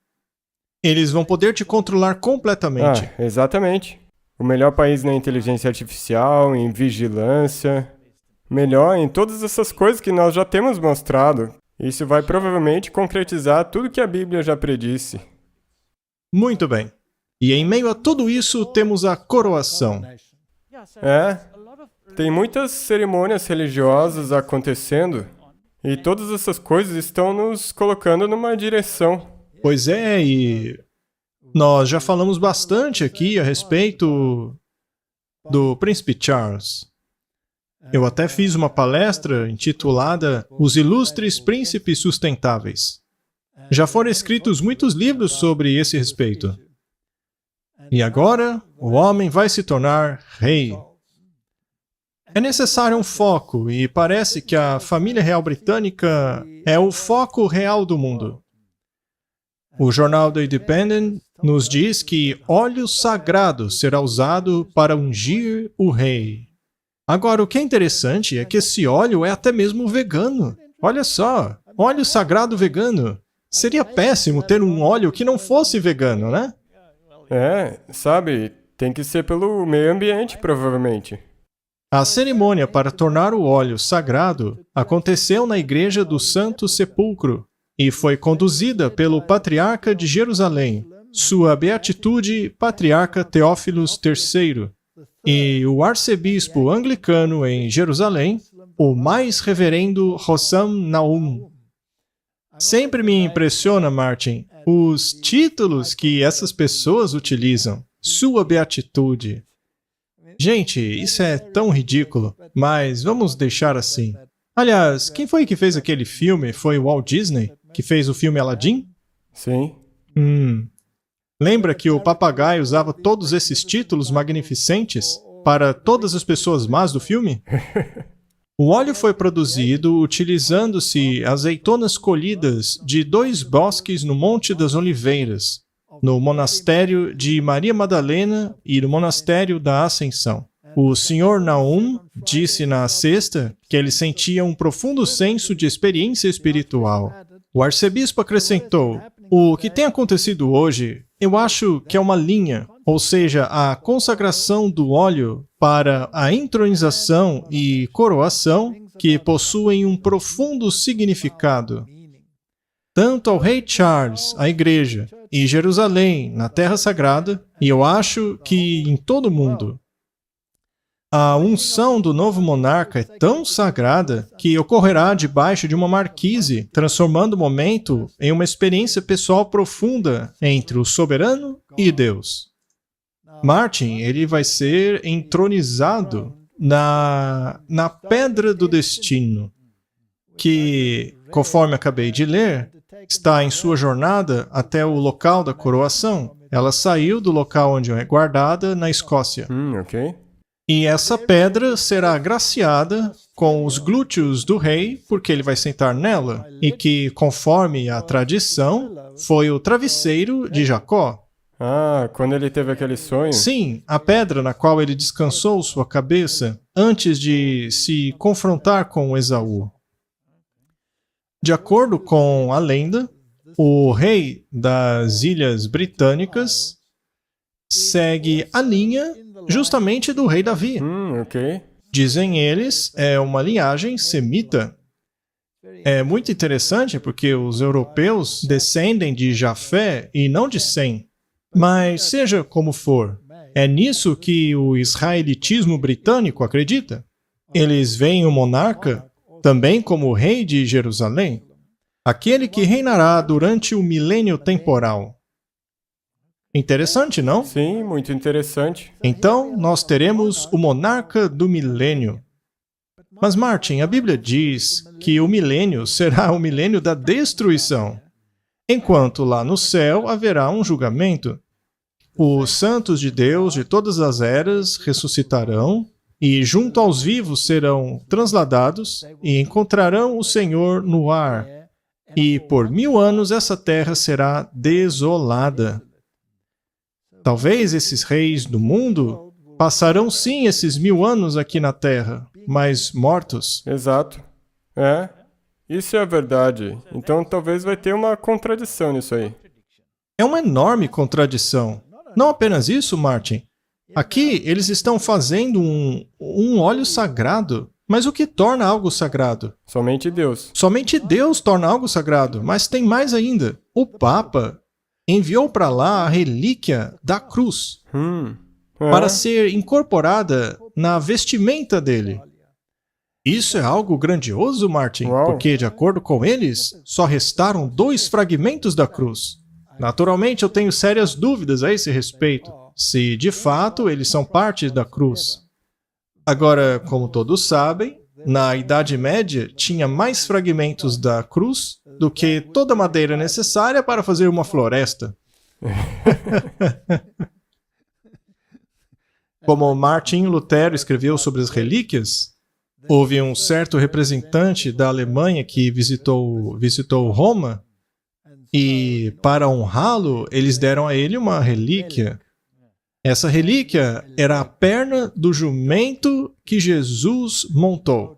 eles vão poder te controlar completamente. Exatamente. O melhor país na inteligência artificial, em vigilância, melhor em todas essas coisas que nós já temos mostrado. Isso vai provavelmente concretizar tudo que a Bíblia já predisse. Muito bem. E em meio a tudo isso, temos a coroação. Tem muitas cerimônias religiosas acontecendo e todas essas coisas estão nos colocando numa direção. Pois é, e nós já falamos bastante aqui a respeito do Príncipe Charles. Eu até fiz uma palestra intitulada Os Ilustres Príncipes Sustentáveis. Já foram escritos muitos livros sobre esse respeito. E agora, o homem vai se tornar rei. É necessário um foco, e parece que a família real britânica é o foco real do mundo. O jornal The Independent nos diz que óleo sagrado será usado para ungir o rei. Agora, o que é interessante é que esse óleo é até mesmo vegano. Olha só, óleo sagrado vegano. Seria péssimo ter um óleo que não fosse vegano, né? Sabe, tem que ser pelo meio ambiente, provavelmente. A cerimônia para tornar o óleo sagrado aconteceu na Igreja do Santo Sepulcro e foi conduzida pelo Patriarca de Jerusalém, Sua Beatitude Patriarca Teófilos III, e o arcebispo anglicano em Jerusalém, o mais reverendo Hossam Naum. Sempre me impressiona, Martin, os títulos que essas pessoas utilizam. Sua Beatitude. Gente, isso é tão ridículo, mas vamos deixar assim. Aliás, quem foi que fez aquele filme? Foi o Walt Disney, que fez o filme Aladdin? Sim. Lembra que o papagaio usava todos esses títulos magnificentes para todas as pessoas más do filme? O óleo foi produzido utilizando-se azeitonas colhidas de 2 bosques no Monte das Oliveiras, no monastério de Maria Madalena e no monastério da Ascensão. O Sr. Naum disse na sexta que ele sentia um profundo senso de experiência espiritual. O arcebispo acrescentou: o que tem acontecido hoje, eu acho que é uma linha, ou seja, a consagração do óleo para a entronização e coroação que possuem um profundo significado. Tanto ao rei Charles, a igreja, e Jerusalém, na Terra Sagrada, e eu acho que em todo o mundo. A unção do novo monarca é tão sagrada que ocorrerá debaixo de uma marquise, transformando o momento em uma experiência pessoal profunda entre o soberano e Deus. Martin, ele vai ser entronizado na pedra do destino, que, conforme acabei de ler, está em sua jornada até o local da coroação. Ela saiu do local onde é guardada, na Escócia. Ok. E essa pedra será agraciada com os glúteos do rei, porque ele vai sentar nela, e que, conforme a tradição, foi o travesseiro de Jacó. Quando ele teve aquele sonho? Sim, a pedra na qual ele descansou sua cabeça antes de se confrontar com Esaú. De acordo com a lenda, o rei das Ilhas Britânicas segue a linha justamente do rei Davi. Ok. Dizem eles, é uma linhagem semita. É muito interessante porque os europeus descendem de Jafé e não de Sem. Mas seja como for, é nisso que o israelitismo britânico acredita. Eles veem o monarca também como o rei de Jerusalém, aquele que reinará durante o milênio temporal. Interessante, não? Sim, muito interessante. Então, nós teremos o monarca do milênio. Mas, Martin, a Bíblia diz que o milênio será o milênio da destruição, enquanto lá no céu haverá um julgamento. Os santos de Deus de todas as eras ressuscitarão e junto aos vivos serão transladados e encontrarão o Senhor no ar. E por 1000 anos essa terra será desolada. Talvez esses reis do mundo passarão sim esses 1000 anos aqui na terra, mas mortos. Exato. Isso é a verdade. Então talvez vai ter uma contradição nisso aí. É uma enorme contradição. Não apenas isso, Martin. Aqui eles estão fazendo um óleo sagrado. Mas o que torna algo sagrado? Somente Deus. Somente Deus torna algo sagrado. Mas tem mais ainda. O Papa enviou para lá a relíquia da cruz para ser incorporada na vestimenta dele. Isso é algo grandioso, Martin, porque, de acordo com eles, só restaram 2 fragmentos da cruz. Naturalmente, eu tenho sérias dúvidas a esse respeito, se de fato eles são parte da cruz. Agora, como todos sabem, na Idade Média tinha mais fragmentos da cruz do que toda a madeira necessária para fazer uma floresta. Como Martin Lutero escreveu sobre as relíquias, houve um certo representante da Alemanha que visitou Roma e, para honrá-lo, eles deram a ele uma relíquia. Essa relíquia era a perna do jumento que Jesus montou.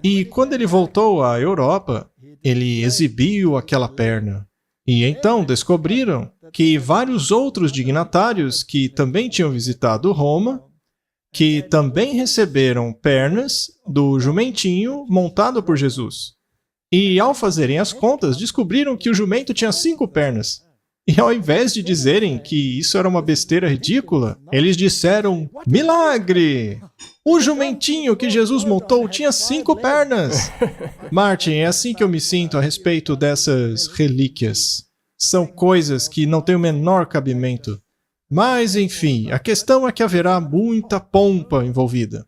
E quando ele voltou à Europa, ele exibiu aquela perna. E então descobriram que vários outros dignatários que também tinham visitado Roma, que também receberam pernas do jumentinho montado por Jesus. E ao fazerem as contas, descobriram que o jumento tinha 5 pernas. E ao invés de dizerem que isso era uma besteira ridícula, eles disseram: milagre! O jumentinho que Jesus montou tinha 5 pernas! Martin, é assim que eu me sinto a respeito dessas relíquias. São coisas que não têm o menor cabimento. Mas, enfim, a questão é que haverá muita pompa envolvida.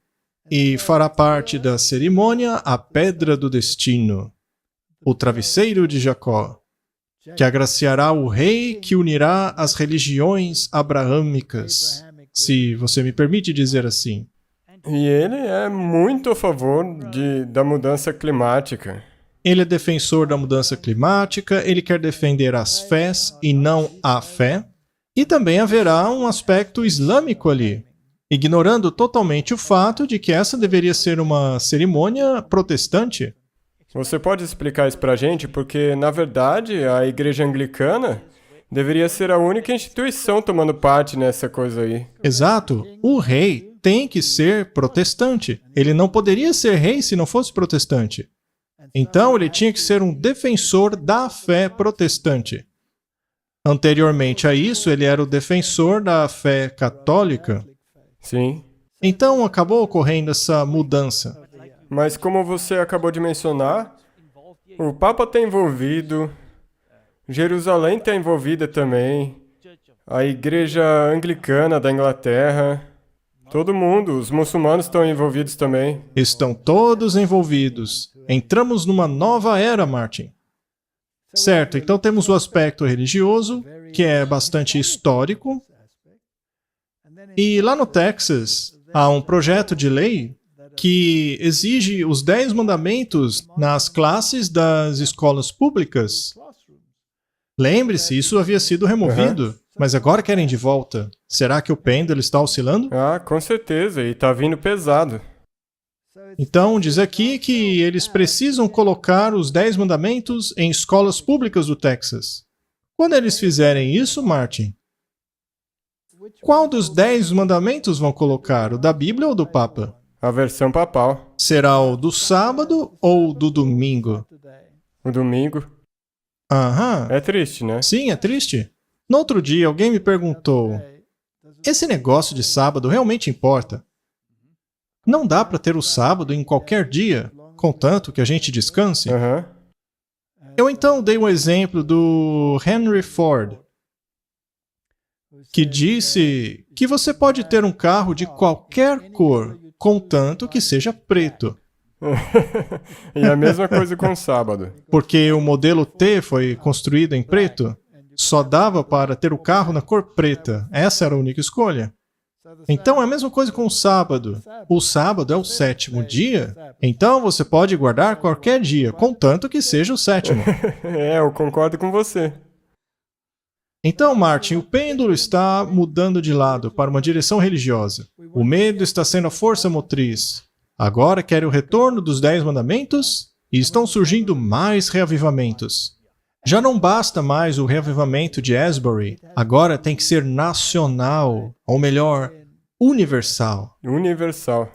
E fará parte da cerimônia a Pedra do Destino, o travesseiro de Jacó, que agraciará o rei que unirá as religiões abraâmicas, se você me permite dizer assim. E ele é muito a favor da mudança climática. Ele é defensor da mudança climática, ele quer defender as fés e não a fé. E também haverá um aspecto islâmico ali, ignorando totalmente o fato de que essa deveria ser uma cerimônia protestante. Você pode explicar isso pra gente? Porque, na verdade, a Igreja Anglicana deveria ser a única instituição tomando parte nessa coisa aí. Exato. O rei tem que ser protestante. Ele não poderia ser rei se não fosse protestante. Então, ele tinha que ser um defensor da fé protestante. Anteriormente a isso, ele era o defensor da fé católica. Sim. Então, acabou ocorrendo essa mudança. Mas como você acabou de mencionar, o Papa está envolvido, Jerusalém está envolvida também, a Igreja Anglicana da Inglaterra, todo mundo, os muçulmanos estão envolvidos também. Estão todos envolvidos. Entramos numa nova era, Martin. Certo, então temos o aspecto religioso, que é bastante histórico. E lá no Texas, há um projeto de lei que exige os 10 mandamentos nas classes das escolas públicas. Lembre-se, isso havia sido removido, mas agora querem de volta. Será que o pêndulo está oscilando? Ah, com certeza, e está vindo pesado. Então, diz aqui que eles precisam colocar os 10 mandamentos em escolas públicas do Texas. Quando eles fizerem isso, Martin, qual dos 10 mandamentos vão colocar? O da Bíblia ou do Papa? A versão papal. Será o do sábado ou do domingo? O domingo. Aham. É triste, né? Sim, é triste. No outro dia, alguém me perguntou: esse negócio de sábado realmente importa? Não dá para ter o sábado em qualquer dia, contanto que a gente descanse? Aham. Eu então dei um exemplo do Henry Ford, que disse que você pode ter um carro de qualquer cor, contanto que seja preto. E a mesma coisa com o sábado. Porque o modelo T foi construído em preto, só dava para ter o carro na cor preta. Essa era a única escolha. Então é a mesma coisa com o sábado. O sábado é o 7º dia, então você pode guardar qualquer dia, contanto que seja o 7º. Eu concordo com você. Então, Martin, o pêndulo está mudando de lado para uma direção religiosa. O medo está sendo a força motriz. Agora querem o retorno dos 10 mandamentos e estão surgindo mais reavivamentos. Já não basta mais o reavivamento de Asbury, agora tem que ser nacional, ou melhor, universal. Universal.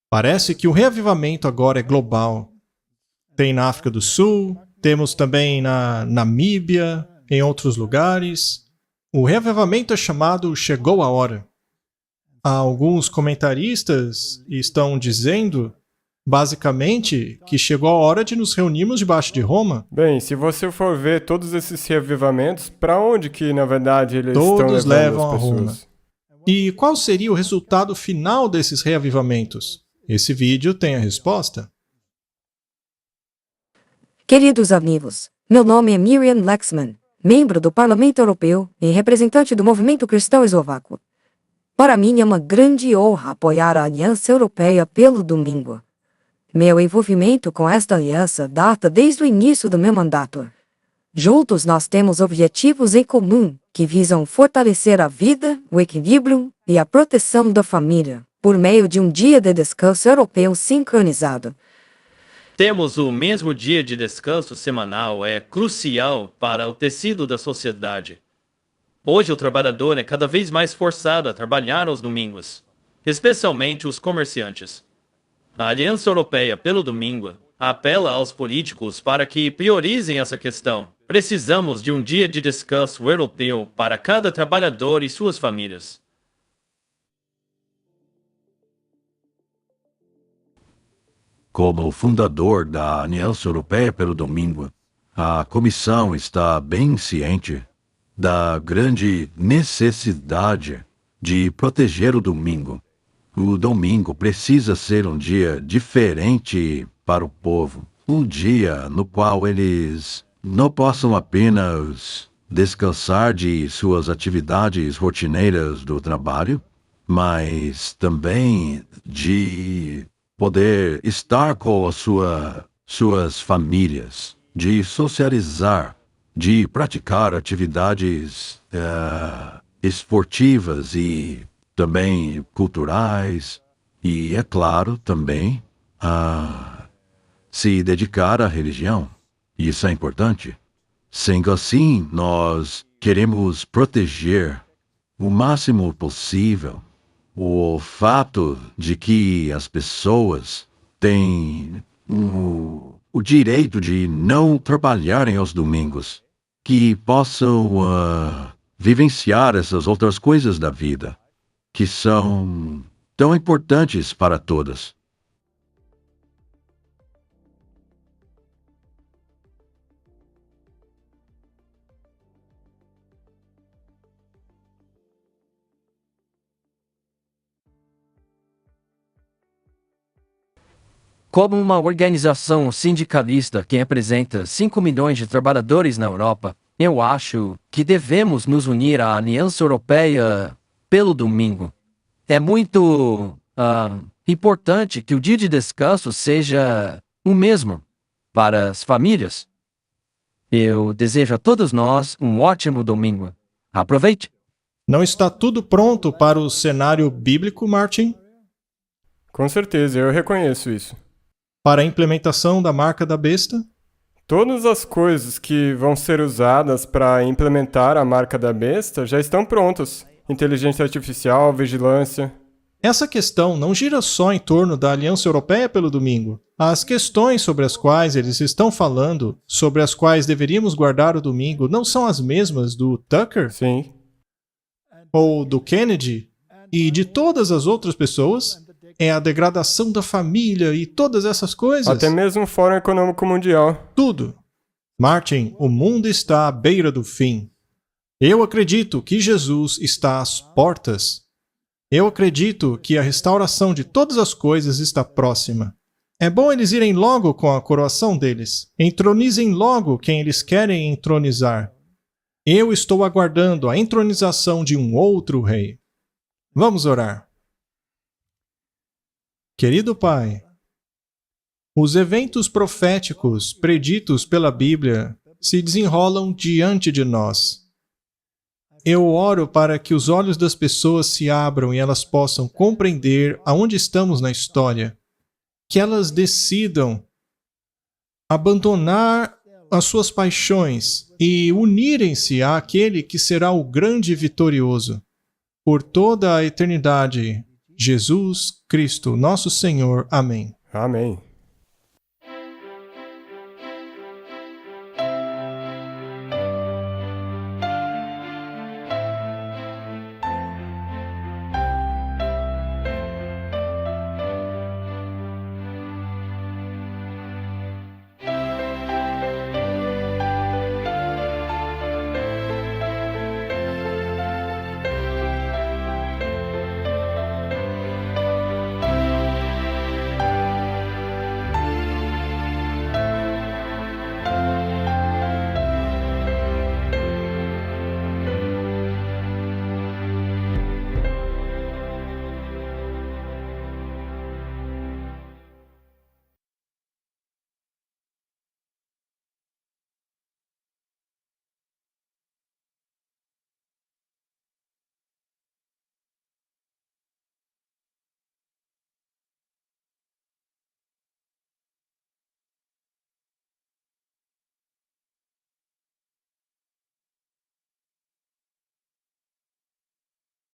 Parece que o reavivamento agora é global. Tem na África do Sul, temos também na Namíbia, em outros lugares. O reavivamento é chamado Chegou a Hora. Alguns comentaristas estão dizendo, basicamente, que chegou a hora de nos reunirmos debaixo de Roma. Bem, se você for ver todos esses reavivamentos, para onde que, na verdade, eles Todos estão levando levam as a pessoas? Roma. E qual seria o resultado final desses reavivamentos? Esse vídeo tem a resposta. Queridos amigos, meu nome é Miriam Lexman, membro do Parlamento Europeu e representante do movimento cristão eslovaco. Para mim é uma grande honra apoiar a Aliança Europeia pelo domingo. Meu envolvimento com esta aliança data desde o início do meu mandato. Juntos nós temos objetivos em comum que visam fortalecer a vida, o equilíbrio e a proteção da família, por meio de um dia de descanso europeu sincronizado. Temos o mesmo dia de descanso semanal, é crucial para o tecido da sociedade. Hoje o trabalhador é cada vez mais forçado a trabalhar aos domingos, especialmente os comerciantes. A Aliança Europeia pelo Domingo apela aos políticos para que priorizem essa questão. Precisamos de um dia de descanso europeu para cada trabalhador e suas famílias. Como fundador da Aliança Europeia pelo Domingo, a Comissão está bem ciente da grande necessidade de proteger o domingo. O domingo precisa ser um dia diferente para o povo, um dia no qual eles não possam apenas descansar de suas atividades rotineiras do trabalho, mas também de poder estar com suas famílias, de socializar, de praticar atividades esportivas e também culturais e, é claro, também se dedicar à religião. Isso é importante. Sendo assim, nós queremos proteger o máximo possível o fato de que as pessoas têm o direito de não trabalharem aos domingos, que possam vivenciar essas outras coisas da vida, que são tão importantes para todas. Como uma organização sindicalista que representa 5 milhões de trabalhadores na Europa, eu acho que devemos nos unir à Aliança Europeia pelo domingo. É muito importante que o dia de descanso seja o mesmo para as famílias. Eu desejo a todos nós um ótimo domingo. Aproveite! Não está tudo pronto para o cenário bíblico, Martin? Com certeza, eu reconheço isso. Para a implementação da marca da besta? Todas as coisas que vão ser usadas para implementar a marca da besta já estão prontas. Inteligência artificial, vigilância. Essa questão não gira só em torno da Aliança Europeia pelo domingo. As questões sobre as quais eles estão falando, sobre as quais deveríamos guardar o domingo, não são as mesmas do Tucker? Sim. Ou do Kennedy? E de todas as outras pessoas? É a degradação da família e todas essas coisas. Até mesmo o Fórum Econômico Mundial. Tudo. Martin, o mundo está à beira do fim. Eu acredito que Jesus está às portas. Eu acredito que a restauração de todas as coisas está próxima. É bom eles irem logo com a coroação deles. Entronizem logo quem eles querem entronizar. Eu estou aguardando a entronização de um outro rei. Vamos orar. Querido Pai, os eventos proféticos preditos pela Bíblia se desenrolam diante de nós. Eu oro para que os olhos das pessoas se abram e elas possam compreender aonde estamos na história, que elas decidam abandonar as suas paixões e unirem-se àquele que será o grande vitorioso por toda a eternidade. Jesus Cristo, nosso Senhor. Amém. Amém.